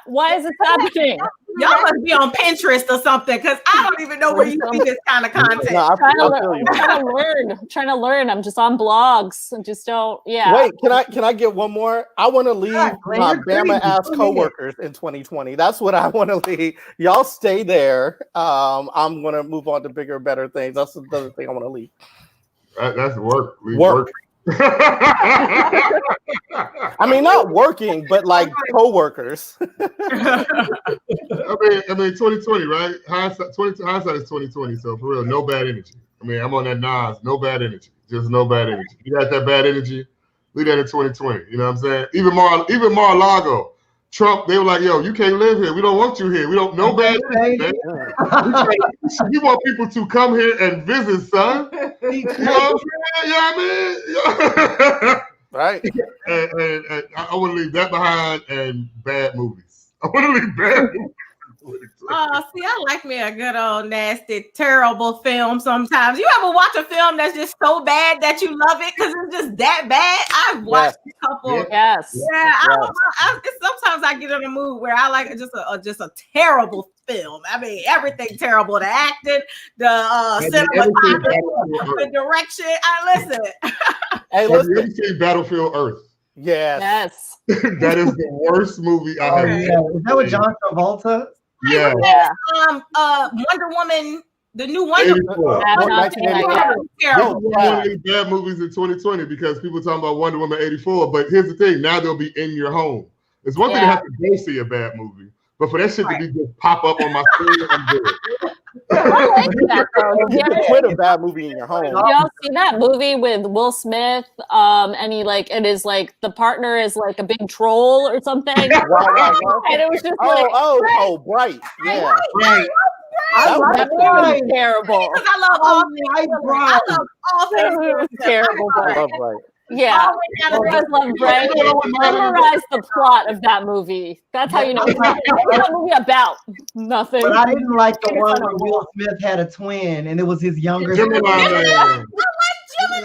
why is this happening? Y'all must be on Pinterest or something, because I don't even know where you see this kind of content. No, I'm trying to learn. I'm just on blogs and just don't. Yeah. Wait, can I get one more? I want to leave my Bama ass coworkers in 2020. That's what I want to leave. Y'all stay there. I'm gonna move on to bigger, better things. That's the other thing I want to leave. That's work. Work. I mean, not working, but like co-workers. I mean, 2020, right? Hindsight is 2020. So for real, no bad energy. I mean, I'm on that Nas, no bad energy, just no bad energy. You got that bad energy, leave that in 2020. You know what I'm saying? Even Mar-a-Lago, Trump, they were like, yo, you can't live here. We don't want you here. We don't, no bad energy, man. We want people to come here and visit, son. You know what I mean? Right. And I want to leave that behind and bad movies. I want to leave bad movies. Oh, see, I like me a good old nasty, terrible film sometimes. You ever watch a film that's just so bad that you love it because it's just that bad? I've watched a couple. Yes. Yeah, sometimes I get in a mood where I like just a terrible film. I mean, everything terrible. The acting, the cinematography, the direction. Listen. Hey, listen. Have you seen Battlefield Earth? Yes. That is the worst movie I have seen. Is that with John Travolta? Yeah. Wonder Woman, the new Wonder Woman. Bad movies in 2020 because people talking about Wonder Woman 84. But here's the thing: now they'll be in your home. It's one thing to have to go see a bad movie, but for that shit to be just pop up on my screen, I'm good. I like that though. You can put a bad movie in your home. Y'all see that movie with Will Smith? And it is like the partner is like a big troll or something. Right. And it was just Bright. Yeah. Right. That was terrible. Because I love all things. I love all things. Terrible. I love Bright. Yeah, I love Bright. Memorize the plot of that movie. That's how you know. What's that movie about? Nothing. But I didn't like the one where Will Smith had a twin and it was his younger Gemini Man.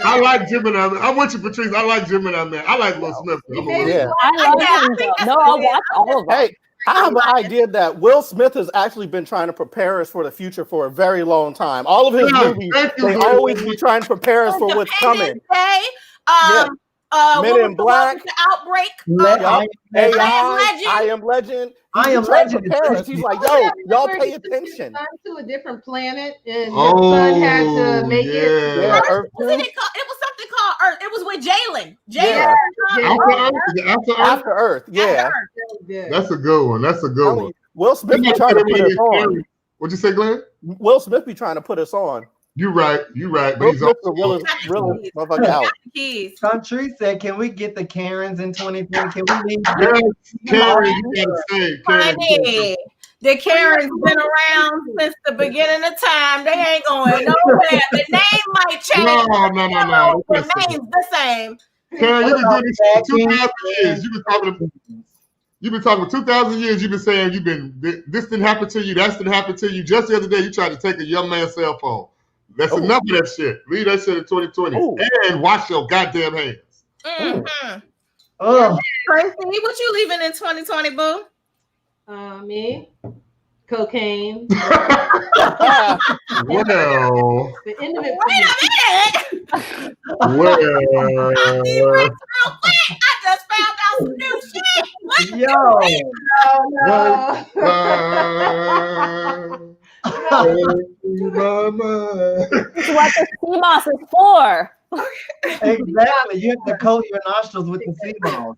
I like Gemini Man. I'm with you, Patrice. I like Gemini Man. I like Will Smith. Yeah. I love him. No, I'll watch all of them. Hey, I have an idea that Will Smith has actually been trying to prepare us for the future for a very long time. All of his movies, they always be trying to prepare us for what's coming. Men in Black, the outbreak. I Am Legend. I Am Legend. He's like, yo, y'all pay attention. To a different planet, and his son had to make it. Yeah, Earth It was something called Earth. It was with Jalen. After Earth. Yeah. That's a good one. That's a good one. Will Smith be trying to put us on. What'd you say, Glenn? Will Smith be trying to put us on. You're right. But he's also really motherfucker out. Patrice said, "Can we get the Karens in 2020? Can we leave?" Karen, you gotta say, Karen. The Karen's been around since the beginning of time. They ain't going nowhere. The name might change. No. The name's the same. Karen, you've been doing this for 2,000 years. You've been talking for 2,000 years. You've been saying this didn't happen to you. That didn't happen to you. Just the other day, you tried to take a young man's cell phone. That's enough of that shit. Leave that shit in 2020. Ooh. And wash your goddamn hands. Mm-hmm. Oh. Tracy, what you leaving in 2020, boo? Me? Cocaine. Well. The end of it. Wait a minute. Well. I just found out some new shit. Yo. This is what the CMOS is for. Exactly. You have to coat your nostrils with the CMOS.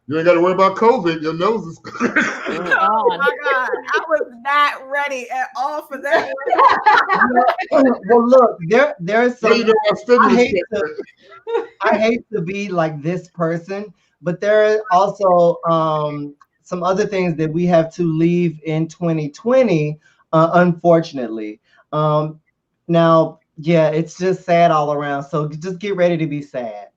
You ain't got to worry about COVID. Your nose is. Oh my God. I was not ready at all for that. Well, look, there's some. I hate to be like this person, but there are also some other things that we have to leave in 2020, unfortunately. Now, yeah, it's just sad all around. So just get ready to be sad.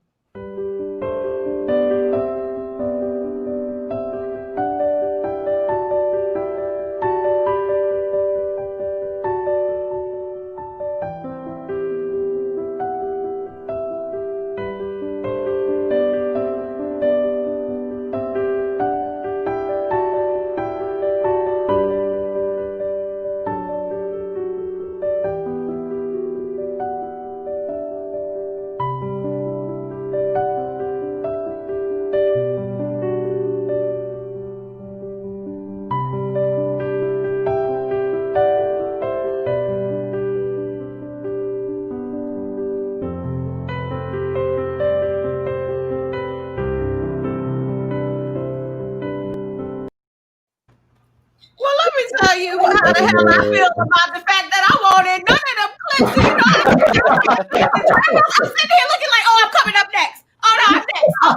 Tell you how the hell I feel about the fact that I wanted none of them clips. You know, I'm sitting here looking like, oh, I'm coming up next. Oh no, I'm next. Oh,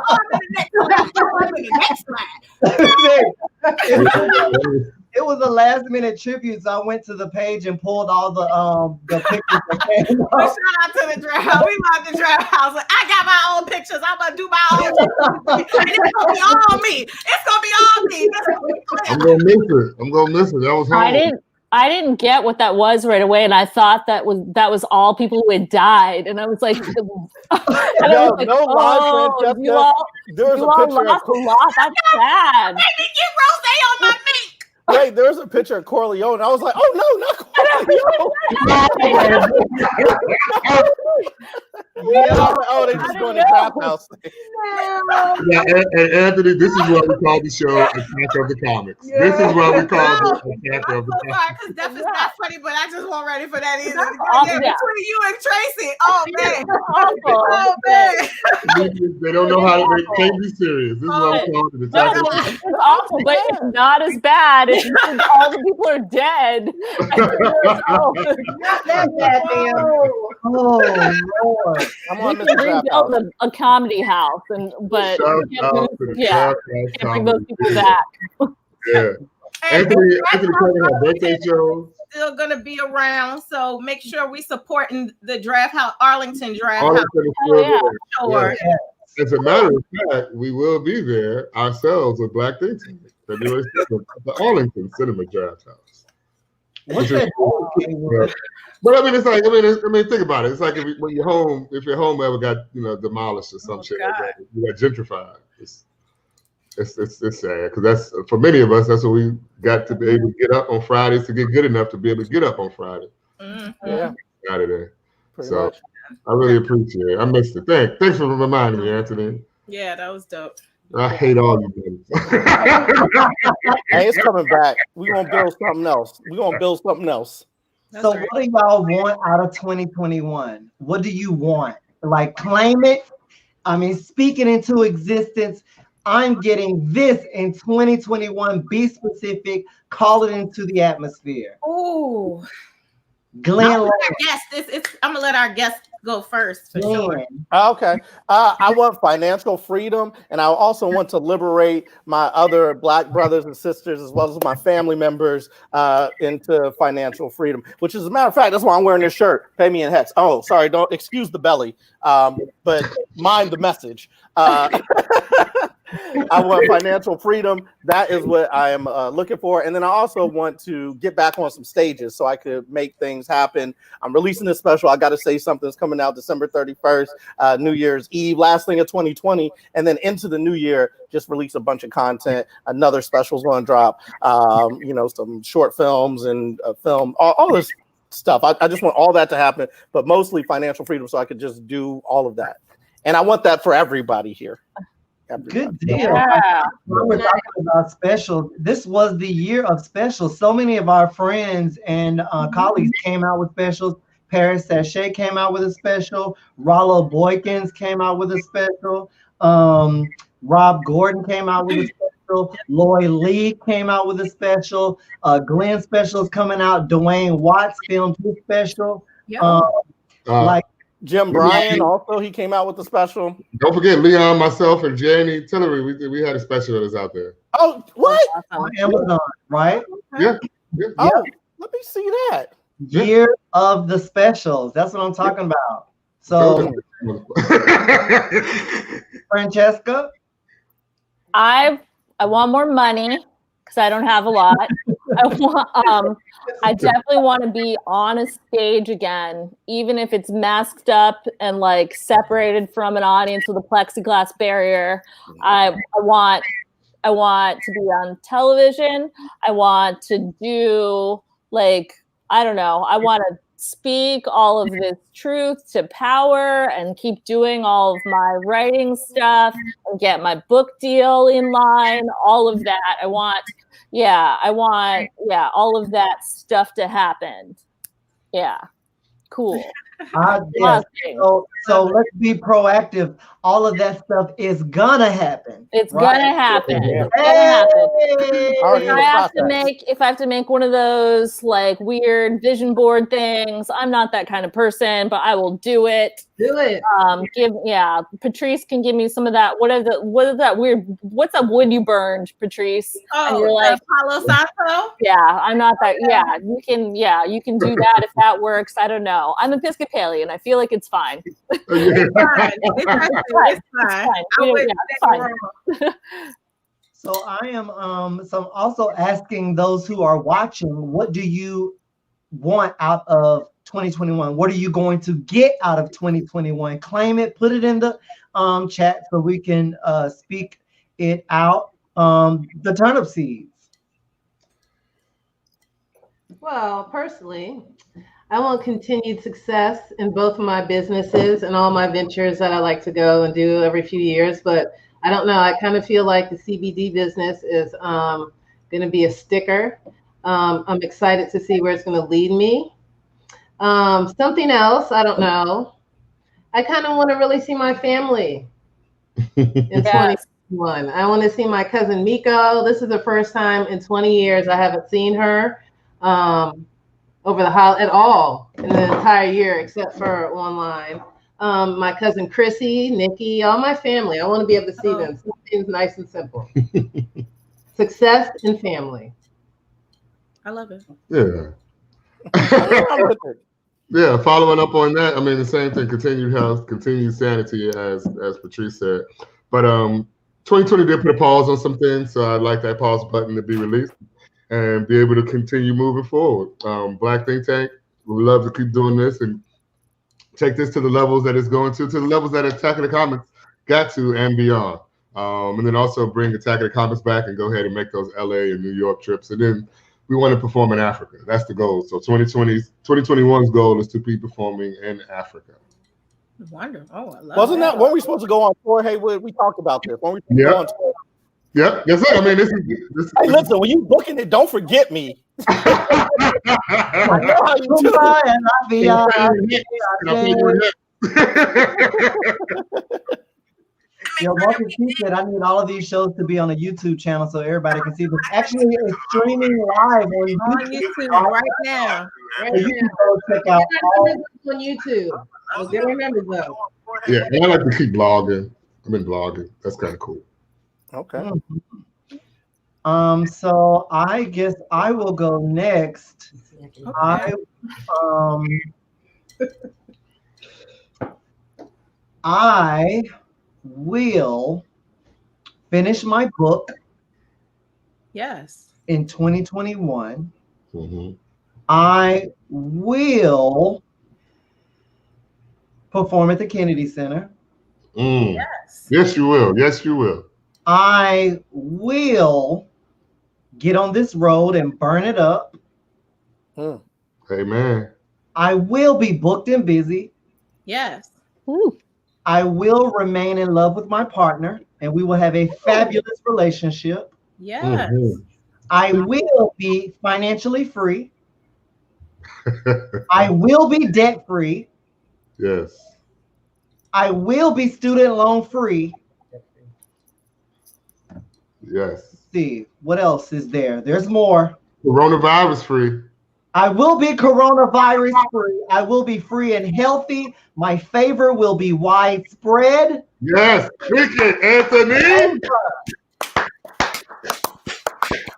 I'm in the next slide. It was a last minute tribute, so I went to the page and pulled all the pictures that came up. Shout out to the draft house. We love the draft house. I got my own pictures. I'm gonna do my own pictures. And it's gonna be all me. It's gonna be all me. I'm gonna miss it. That was hard. I didn't get what that was right away, and I thought that was all people who had died, and I was like, Francesca. There's a picture. Lost a lot. That's sad. Maybe get rose on my mink. Wait, there's a picture of Corleone. I was like, oh no, not Corleone. Oh, they just going to draft house. Yeah, and Anthony, this is what we call the show Attack of the Comics. Yeah. This is what we call the Attack of the Comics. Because Def is not funny, but I just wasn't ready for that either. Between you and Tracy. Oh man. Oh man. They don't know how to make can't be serious. This is what we call the Attack of the Comics. It's awful, but it's not as bad. It's all the people are dead. Not that bad, man. Oh Lord. We can rebuild a comedy house, but can't bring those people back. Yeah. Anthony Curry had birthday shows. Still gonna be around, so make sure we supporting the draft house, Arlington draft house. Sure. Yeah. As a matter of fact, we will be there ourselves with Black Think Tank, February 6th at the Arlington Cinema Draft House. But I mean, it's like I mean, think about it. It's like when your home ever got demolished or some shit like that, you got gentrified. It's sad because that's for many of us. That's what we got to be able to get up on Fridays to get good enough to be able to get up on Friday. Mm-hmm. Yeah, out of there. Pretty much. I really appreciate it. I missed it. Thanks for reminding me, Anthony. Yeah, that was dope. I hate all you things. Hey, it's coming back. We're gonna build something else. That's So right. what do y'all want out of 2021? What do you want? Like, claim it. I mean, speak it into existence. I'm getting this in 2021. Be specific. Call it into the atmosphere. Ooh. Glenn, I'm gonna let our guests go first for sure. Okay. I want financial freedom, and I also want to liberate my other Black brothers and sisters, as well as my family members, into financial freedom. Which, as a matter of fact, that's why I'm wearing this shirt. Pay me in hex. Oh, sorry. Don't excuse the belly, but mind the message. I want financial freedom. That is what I am looking for. And then I also want to get back on some stages so I could make things happen. I'm releasing this special. I got to say something's coming out December 31st, New Year's Eve, last thing of 2020. And then into the new year, just release a bunch of content. Another special's going to drop, some short films and film, all this stuff. I just want all that to happen, but mostly financial freedom so I could just do all of that. And I want that for everybody here. Good deal. Yeah. We're talking about specials. This was the year of specials. So many of our friends and colleagues came out with specials. Paris Sachet came out with a special. Rollo Boykins came out with a special. Rob Gordon came out with a special. Lloyd Lee came out with a special. Glenn special is coming out. Dwayne Watts filmed his special. Yeah. Jim Bryan also, he came out with the special. Don't forget Leon, myself, and Janie Tillery. We had a special that was out there. Oh, what? On Amazon, right? Yeah. Oh, let me see that. Year of the specials. That's what I'm talking about. So, Francesca? I want more money because I don't have a lot. I definitely want to be on a stage again, even if it's masked up and like separated from an audience with a plexiglass barrier. I want to be on television. I want to do I want to speak all of this truth to power and keep doing all of my writing stuff and get my book deal in line, all of that. I want all of that stuff to happen. Yeah. Cool. Yes. So let's be proactive. All of that stuff is gonna happen. It's right? gonna happen. Yeah. It's gonna happen. Hey! If I have to make one of those like weird vision board things, I'm not that kind of person, but I will do it. Do it. Patrice can give me some of that. What's that wood you burned, Patrice? Oh, and you're like Palo Santo? Yeah, I'm not that. Yeah, you can do that if that works. I don't know. I'm Episcopalian. I feel like it's fine. It's fine. So I am so I'm also asking those who are watching, what do you want out of 2021? What are you going to get out of 2021? Claim it, put it in the chat so we can speak it out. The turnip seeds. Well, personally, I want continued success in both of my businesses and all my ventures that I like to go and do every few years. But I don't know. I kind of feel like the CBD business is going to be a sticker. I'm excited to see where it's going to lead me. Something else, I don't know. I kind of want to really see my family in 2021. I want to see my cousin Miko. This is the first time in 20 years I haven't seen her over the at all in the entire year, except for online. My cousin Chrissy, Nikki, all my family. I want to be able to see them. Something nice and simple. Success and family. I love it. Yeah. Yeah, following up on that, I mean, the same thing, continued health, continued sanity, as Patrice said. But 2020 did put a pause on some things, so I'd like that pause button to be released and be able to continue moving forward. Black Think Tank, we love to keep doing this and take this to the levels that it's going to the levels that Attack of the Comics got to and beyond. And then also bring Attack of the Comics back and go ahead and make those LA and New York trips. And then we want to perform in Africa. That's the goal. So 2021's goal is to be performing in Africa. Wonderful. Oh, I love Wasn't that when we supposed to go on tour, Haywood? We talked about this. When we supposed to go on tour. Yep, that's it. I mean, this is Hey, listen, when you booking it, don't forget me. I know how you do. Yo, Marcus, he said I need all of these shows to be on a YouTube channel so everybody can see them. Actually, it's streaming live on YouTube right now. So you can go check out on YouTube. Good remember though. Yeah, and I like to keep blogging. I've been blogging. That's kind of cool. Okay. So I guess I will go next. Okay. I will finish my book. Yes. In 2021. Mm-hmm. I will perform at the Kennedy Center. Yes. Yes, you will. Yes, you will. I will get on this road and burn it up. Amen. I will be booked and busy. Yes. Ooh. I will remain in love with my partner, and we will have a fabulous relationship. Yes. Mm-hmm. I will be financially free. I will be debt free. Yes. I will be student loan free. Yes. Let's see, what else is there? There's more. Coronavirus free. I will be coronavirus free. I will be free and healthy. My favor will be widespread. Yes. Speak it, Anthony.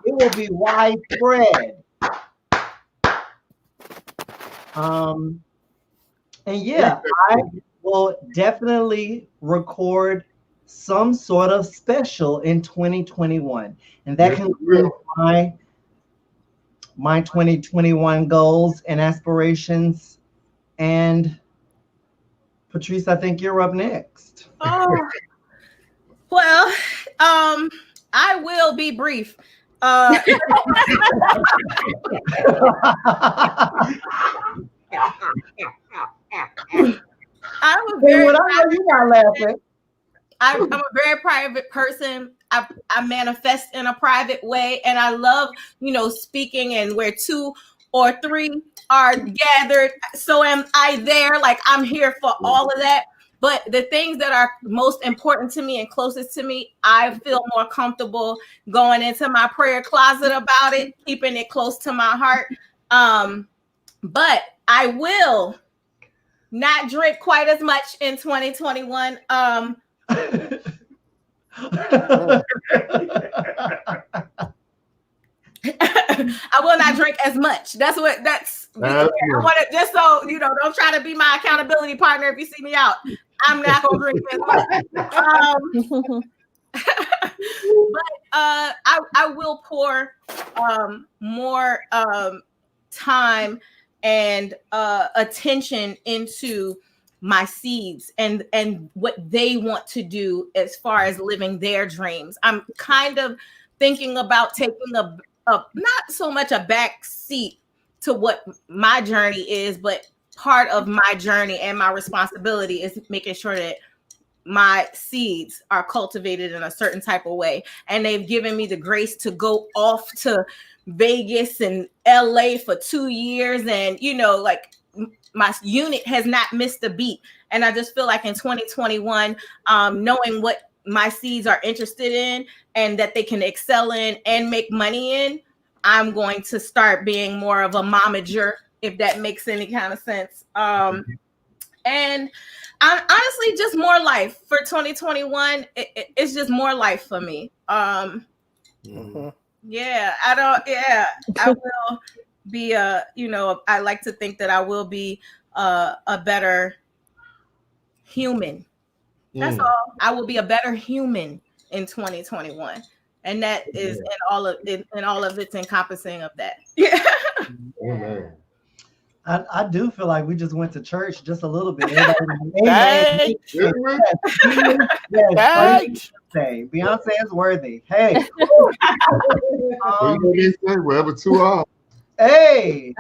It will be widespread. And yeah, I will definitely record some sort of special in 2021. And that concludes my 2021 goals and aspirations. And Patrice, I think you're up next. Oh, well, I will be brief. I'm a very I'm a very private person. I manifest in a private way, and I love, speaking, and where 2 or 3 are gathered, so am I there. Like, I'm here for all of that. But the things that are most important to me and closest to me, I feel more comfortable going into my prayer closet about it, keeping it close to my heart. But I will not drink quite as much in 2021. I will not drink as much. I want to, just so don't try to be my accountability partner if you see me out. I'm not gonna drink as much. But I will pour more time and attention into my seeds and what they want to do as far as living their dreams. I'm kind of thinking about taking a not so much a back seat to what my journey is, but part of my journey and my responsibility is making sure that my seeds are cultivated in a certain type of way. And they've given me the grace to go off to Vegas and LA for 2 years. And, my unit has not missed a beat. And I just feel like in 2021, knowing what my seeds are interested in and that they can excel in and make money in, I'm going to start being more of a momager, if that makes any kind of sense. And I honestly, just more life for 2021. It's just more life for me. I will be I like to think that I will be a better human. That's all. I will be a better human in 2021, and that is in all of its encompassing of that. Yeah. Amen. I do feel like we just went to church just a little bit. Beyonce is worthy. Hey. Wherever 2 are. Hey.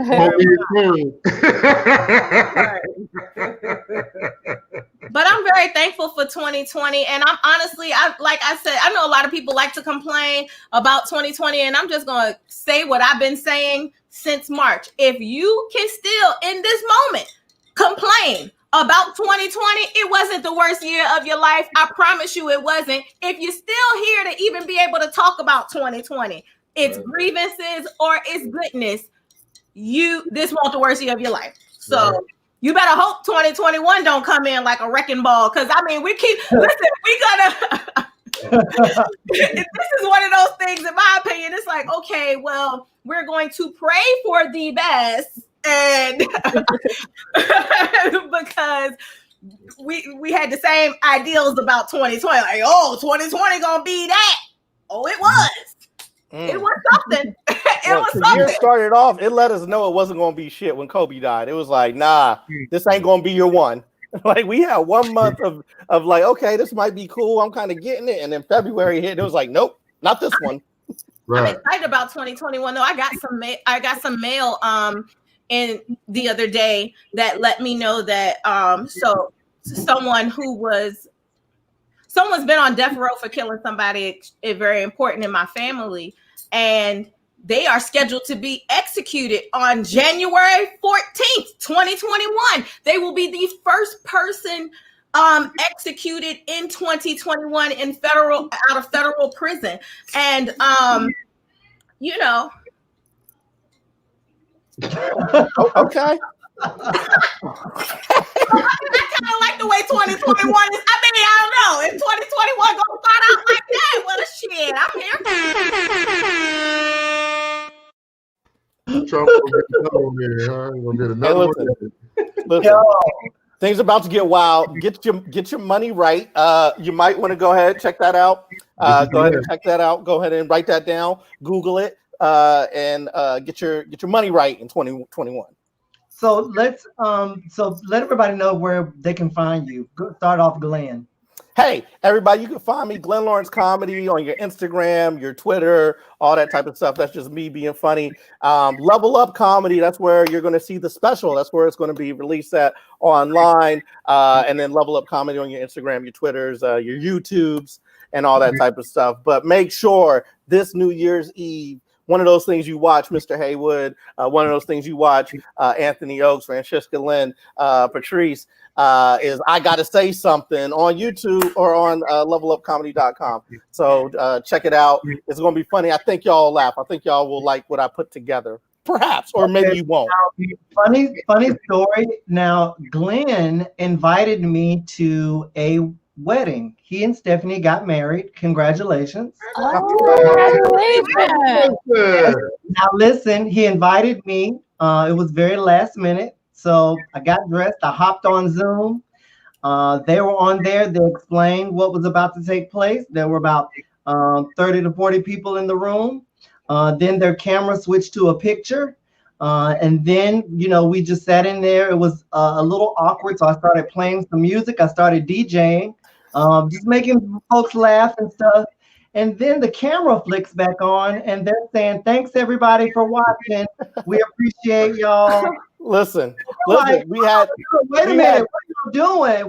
But I'm very thankful for 2020. And I'm honestly, like I said, I know a lot of people like to complain about 2020. And I'm just going to say what I've been saying since March. If you can still, in this moment, complain about 2020, it wasn't the worst year of your life. I promise you it wasn't. If you're still here to even be able to talk about 2020, it's grievances or it's goodness, this won't the worst year of your life. So you better hope 2021 don't come in like a wrecking ball. Because I mean, we gotta this is one of those things, in my opinion. It's like, okay, well, we're going to pray for the best, and because we had the same ideals about 2020, like, oh, 2020 gonna be that. Oh, it was. It was something. The year started off, it let us know it wasn't going to be shit when Kobe died. It was like, nah, this ain't going to be your one. Like, we had 1 month of like, okay, this might be cool. I'm kind of getting it. And then February hit. It was like, nope, not this one. Right. I'm excited about 2021 though. I got some mail in the other day that let me know that so someone's been on death row for killing somebody very important in my family, and they are scheduled to be executed on January 14th, 2021. They will be the first person executed in 2021 out of federal prison. And you know. Okay. I kind of like the way 2021 is. I mean, I don't know. If 2021 gonna start out like that, well, shit, I'm here. Trump will get another listen. Things about to get wild. Get your money right. You might want to go ahead, check that out. Go ahead and check that out. Go ahead and write that down. Google it, and get your money right in 2021. So let everybody know where they can find you. Start off, Glenn. Hey, everybody, you can find me, Glenn Lawrence Comedy, on your Instagram, your Twitter, all that type of stuff. That's just me being funny. Level Up Comedy, that's where you're going to see the special. That's where it's going to be released at online. And then Level Up Comedy on your Instagram, your Twitters, your YouTubes, and all that type of stuff. But make sure this New Year's Eve, one of those things you watch, Mr. Haywood, one of those things you watch, Anthony Oakes, Francesca Lynn, Patrice, is I Gotta Say Something on YouTube or on levelupcomedy.com. So check it out. It's going to be funny. I think y'all will laugh. I think y'all will like what I put together. Perhaps, or maybe you won't. Funny story. Now, Glenn invited me to a wedding. He and Stephanie got married. Congratulations. Congratulations. Now listen, he invited me. It was very last minute. So I got dressed. I hopped on Zoom. They were on there. They explained what was about to take place. There were about 30 to 40 people in the room. Then their camera switched to a picture. And then, we just sat in there. It was a little awkward. So I started playing some music. I started DJing, just making folks laugh and stuff. And then the camera flicks back on and they're saying, thanks everybody for watching. We appreciate y'all. Listen, like, we had. Wait a minute,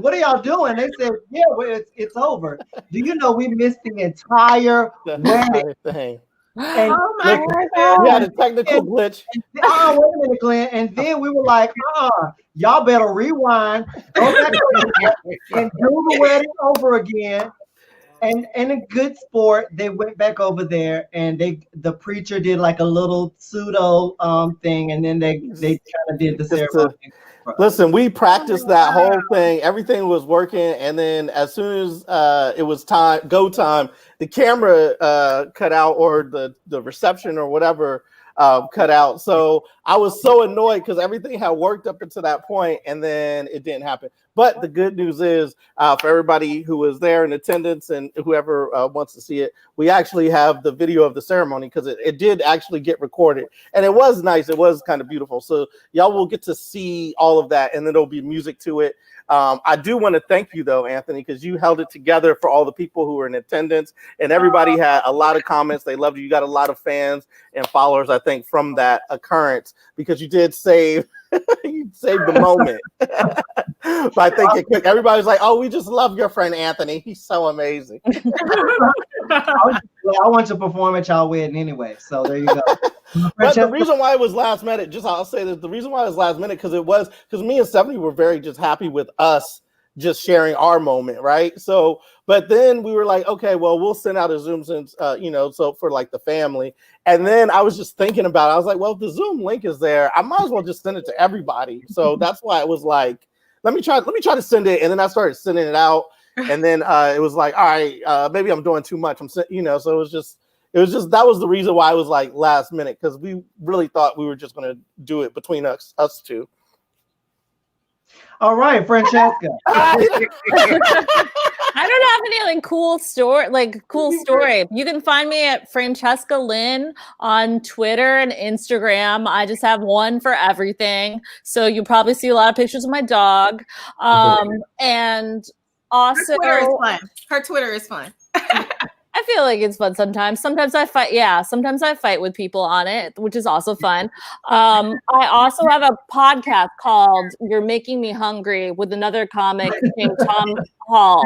what are y'all doing? They said, yeah, well, it's over. Do you know we missed the entire thing? And we had a technical glitch. Wait a minute, Glenn. And then we were like, y'all better rewind, go back and do the wedding over again. And in good sport, they went back over there and the preacher did like a little pseudo thing, and then they kind of did the ceremony. Listen, we practiced that whole thing. Everything was working, and then as soon as it was go time, the camera cut out, or the reception or whatever cut out. So I was so annoyed because everything had worked up until that point, and then it didn't happen. But the good news is, for everybody who was there in attendance and whoever wants to see it, we actually have the video of the ceremony, because it did actually get recorded, and it was nice. It was kind of beautiful. So y'all will get to see all of that, and then there'll be music to it. I do want to thank you, though, Anthony, because you held it together for all the people who were in attendance, and everybody had a lot of comments. They loved you. You got a lot of fans and followers, I think, from that occurrence, because you did save you saved the moment. But I think it could. Everybody's like, "Oh, we just love your friend Anthony. He's so amazing." I want to perform at y'all wedding anyway. So there you go. But the reason why it was last minute, I'll say this: the reason why it was last minute because me and Stephanie were very just happy with us just sharing our moment, right? So, but then we were like, okay, well, we'll send out a Zoom since so for like the family. And then I was just thinking about it. I was like, well, if the Zoom link is there, I might as well just send it to everybody. So that's why it was like, let me try to send it. And then I started sending it out. And then it was like, all right, maybe I'm doing too much. So it was just that was the reason why it was like last minute, because we really thought we were just going to do it between us two. All right, Francesca. I don't have any cool story. You can find me at Francesca Lynn on Twitter and Instagram. I just have one for everything. So you'll probably see a lot of pictures of my dog. And also her Twitter is fun. I feel like it's fun sometimes. Sometimes I fight. Yeah, sometimes I fight with people on it, which is also fun. I also have a podcast called "You're Making Me Hungry" with another comic named Tom Hall.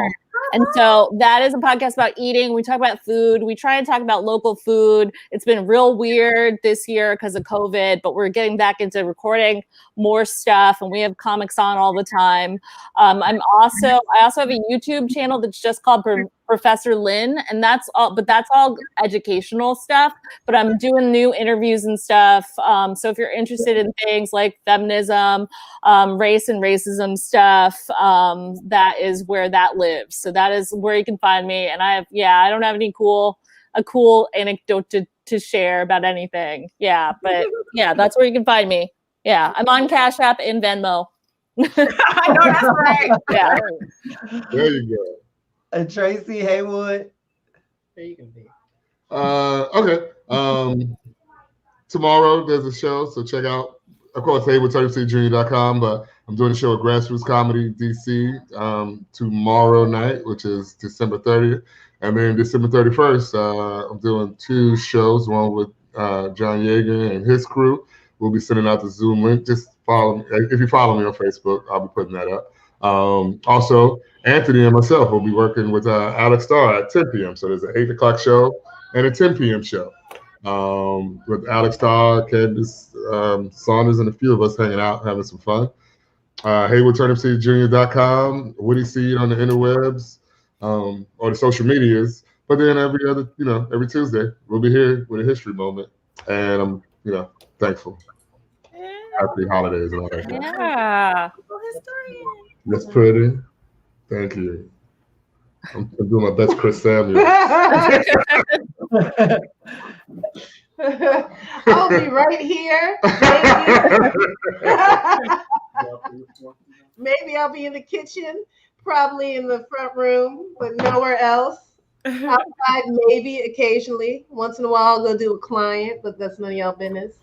And so that is a podcast about eating. We talk about food. We try and talk about local food. It's been real weird this year because of COVID, but we're getting back into recording more stuff, and we have comics on all the time. I also have a YouTube channel that's just called Professor Lynn, and that's all educational stuff, but I'm doing new interviews and stuff. So if you're interested in things like feminism, race and racism stuff, that is where that lives. So that is where you can find me. And I don't have a cool anecdote to share about anything. Yeah, but yeah, that's where you can find me. Yeah, I'm on Cash App and Venmo. I know that's right. Yeah. There you go. Tracy Haywood. There you can be. Okay. Tomorrow there's a show, so check out, of course, HaywoodTurnipseedJr.com, but I'm doing a show at Grassroots Comedy DC tomorrow night, which is December 30th. And then December 31st, I'm doing 2 shows, one with John Yeager and his crew. We'll be sending out the Zoom link. Just follow me. If you follow me on Facebook, I'll be putting that up. Also, Anthony and myself will be working with Alex Starr at 10 p.m. So there's an 8 o'clock show and a 10 p.m. show with Alex Starr, Candace Saunders, and a few of us hanging out, having some fun. HaywoodTurnipseedJr.com, Woody Seed on the interwebs, or the social medias. But then every Tuesday, we'll be here with a history moment. And I'm, thankful. Yeah. Happy holidays and all that. Yeah. That's pretty. Thank you. I'm doing my best Chris Samuel. I'll be right here. Maybe I'll be in the kitchen, probably in the front room, but nowhere else. Outside, maybe occasionally. Once in a while, I'll go do a client, but that's none of y'all business.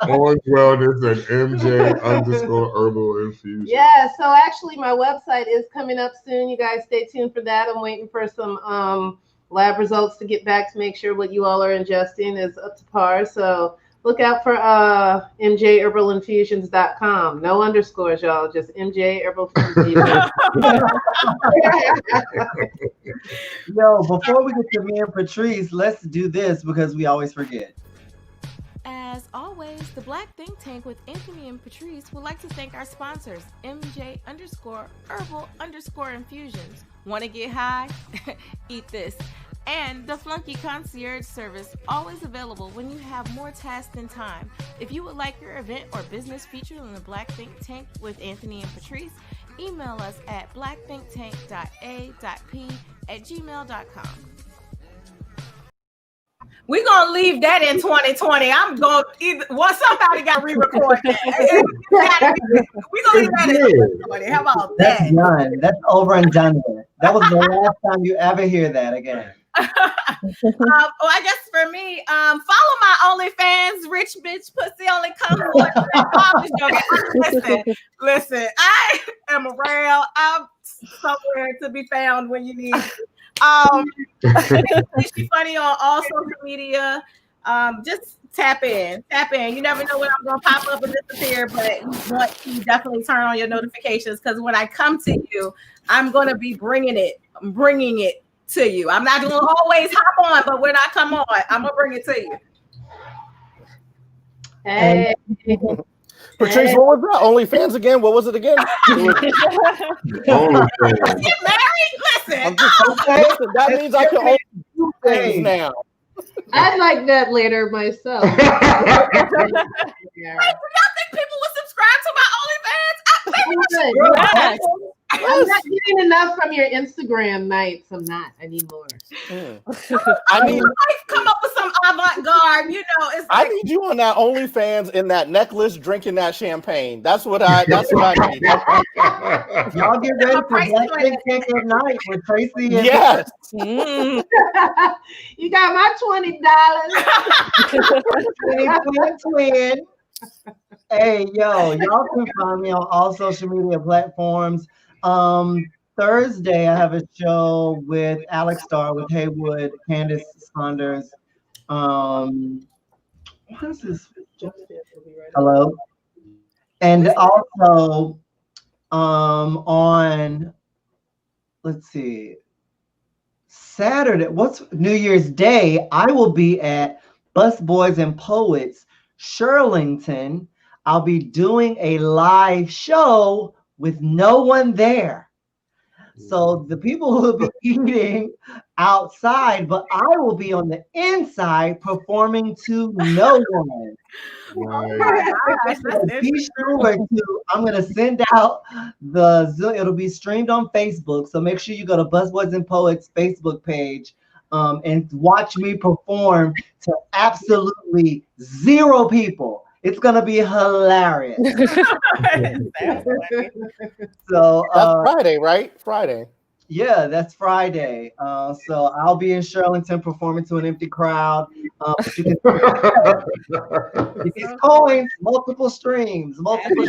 Orange Wellness and MJ_herbal infusion. Yeah, so actually my website is coming up soon. You guys stay tuned for that. I'm waiting for some lab results to get back to make sure what you all are ingesting is up to par. So look out for mjherbalinfusions.com. No underscores, y'all. Just mjherbalinfusions. Yo, before we get to me and Patrice, let's do this because we always forget. As always, the Black Think Tank with Anthony and Patrice would like to thank our sponsors, MJ_herbal_infusions. Want to get high? Eat this. And the Flunky Concierge Service, always available when you have more tasks than time. If you would like your event or business featured on the Black Think Tank with Anthony and Patrice, email us at blackthinktank.a.p@gmail.com. We're going to leave that in 2020. I'm going to somebody got to re-record that. We're going to leave that in 2020. How about that? That's done. That's over and done with. That was the last time you ever hear that again. I guess for me, follow my OnlyFans, Rich Bitch Pussy Only Comes Listen, I am around. I'm somewhere to be found when you need. She's funny on all social media. just tap in. You never know when I'm gonna pop up and disappear, but you want to definitely turn on your notifications because when I come to you, I'm gonna be bringing it to you. I'm not gonna always hop on, but when I come on, I'm gonna bring it to you. Hey. Patrice, what was that? OnlyFans again? What was it again? OnlyFans. Get married? Listen. Listen, that means I can only do things now. I'd like that later myself. Wait, do y'all think people would subscribe to my OnlyFans? I'm not getting enough from your Instagram nights. I'm not. I need more. I need come up with some avant-garde, it's I need you on that OnlyFans in that necklace drinking that champagne. That's what I need. Y'all get ready for Black Think Tank at night with Tracy and yes. You got my $20. twin. Hey, y'all can find me on all social media platforms. Thursday, I have a show with Alex Starr, with Haywood, Candace Saunders. What is this? Hello. And also on, let's see, Saturday, what's New Year's Day, I will be at Bus Boys and Poets, Shirlington. I'll be doing a live show with no one there. So the people will be eating outside, but I will be on the inside performing to no one. So be sure to, I'm going to send out the Zoom. It'll be streamed on Facebook. So make sure you go to Busboys and Poets Facebook page and watch me perform to absolutely 0 people. It's gonna be hilarious. So that's Friday, right? Friday. Yeah, that's Friday. So I'll be in Shirlington performing to an empty crowd. You can coins, multiple streams, multiple.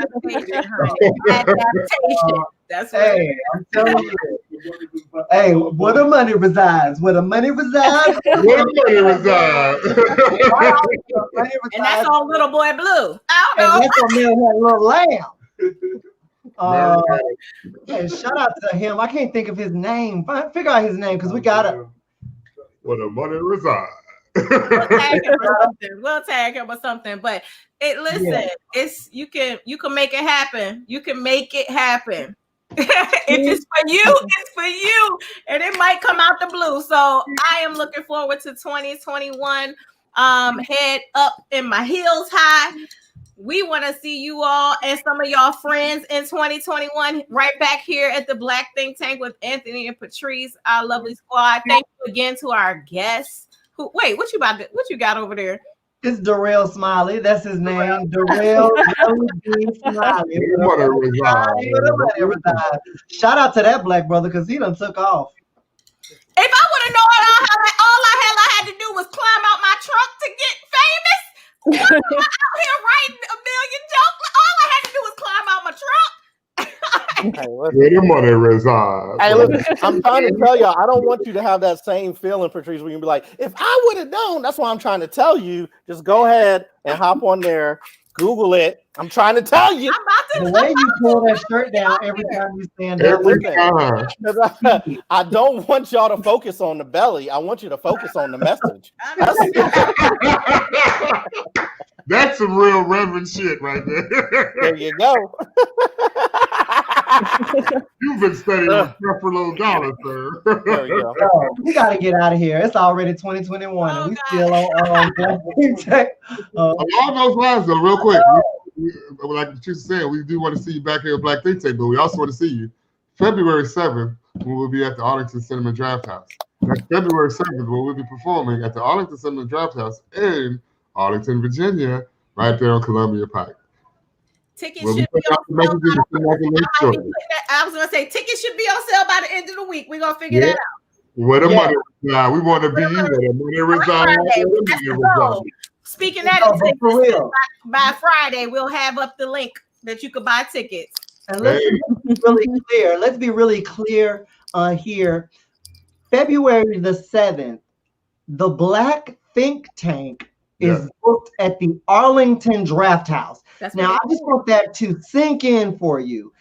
That's hey, I'm telling you. Hey, where the money resides. Where the money resides. Where the money resides. And that's on Little Boy Blue. I don't know. And that's on That Little Lamb. And shout out to him. I can't think of his name. Figure out his name because we got it. Where the money resides. We'll tag him or something. But it's you can make it happen. You can make it happen. If it's for you, it's for you. And it might come out the blue. So I am looking forward to 2021. Head up in my heels high. We want to see you all and some of y'all friends in 2021 right back here at the Black Think Tank with Anthony and Patrice, our lovely squad. Thank you again to our guests. What you got over there? It's Darrell Smiley. That's his name. Darrell Smiley. Shout out to that black brother because he done took off. If I would have known all I had to do was climb out my truck to get famous, I'm out here writing a million jokes. All I had to do was climb out my truck. Where the money resides. Hey, listen, I'm trying to tell y'all, I don't want you to have that same feeling, Patrice, where you can be like, if I would have known, that's why I'm trying to tell you, just go ahead and hop on there, Google it. I'm trying to tell you. The way you pull that shirt down every time you stand up. I don't want y'all to focus on the belly. I want you to focus on the message. That's some real reverend shit right there. There you go. You've been studying with Creflo Dollar, sir. There you go. We got to get out of here. It's already 2021 and we still on Along those lines, though, real quick, like Patrice said, we do want to see you back here at Black Think Tank, but we also want to see you February 7th when we'll be at the Arlington Cinema Draft House. That's February 7th when we'll be performing at the Arlington Cinema Draft House in Arlington, Virginia, right there on Columbia Pike. Tickets should be on sale. I was going to say tickets should be on sale by the end of the week. We're going to figure that out. Where the money resides. We want to be you where the money resides. Speaking of that, for real. By Friday, we'll have up the link that you could buy tickets. And let's be really clear here. February the 7th, the Black Think Tank is booked at the Arlington Draft House. Now, I just want that to sink in for you.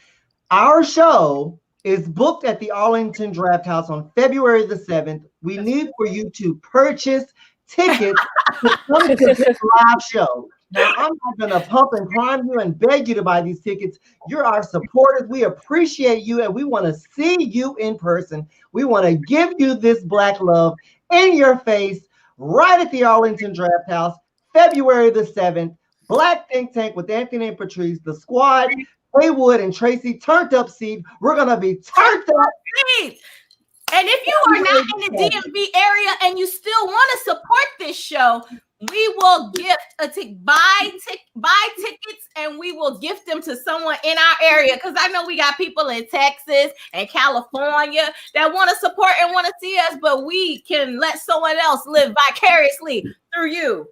Our show is booked at the Arlington Draft House on February the 7th. We need for you to purchase tickets to come to this live show. Now, I'm not going to pump and prime you and beg you to buy these tickets. You're our supporters. We appreciate you, and we want to see you in person. We want to give you this Black love in your face right at the Arlington Draft House, February the 7th. Black Think Tank with Anthony and Patrice, the squad, Haywood and Tracie Turnipseed. We're going to be turned up. And if you are not in the DMV area and you still want to support this show, we will gift buy tickets, and we will gift them to someone in our area. Because I know we got people in Texas and California that want to support and want to see us, but we can let someone else live vicariously through you.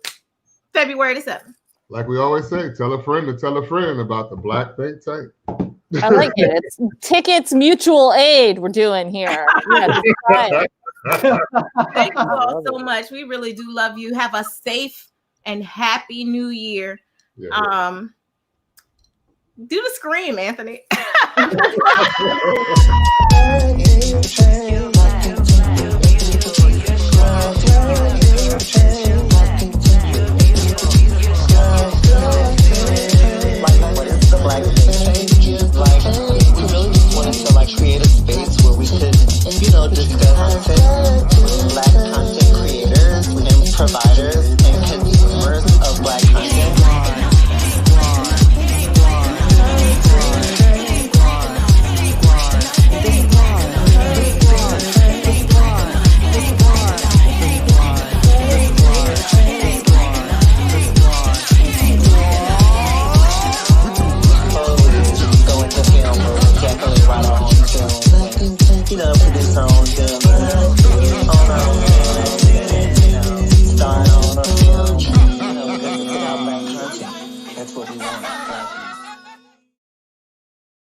February the 7th. Like we always say, tell a friend to tell a friend about the Black Think Tank. I like it. It's tickets, mutual aid we're doing here. Yeah, thank you all so much. We really do love you. Have a safe and happy new year. Yeah. Do the scream, Anthony.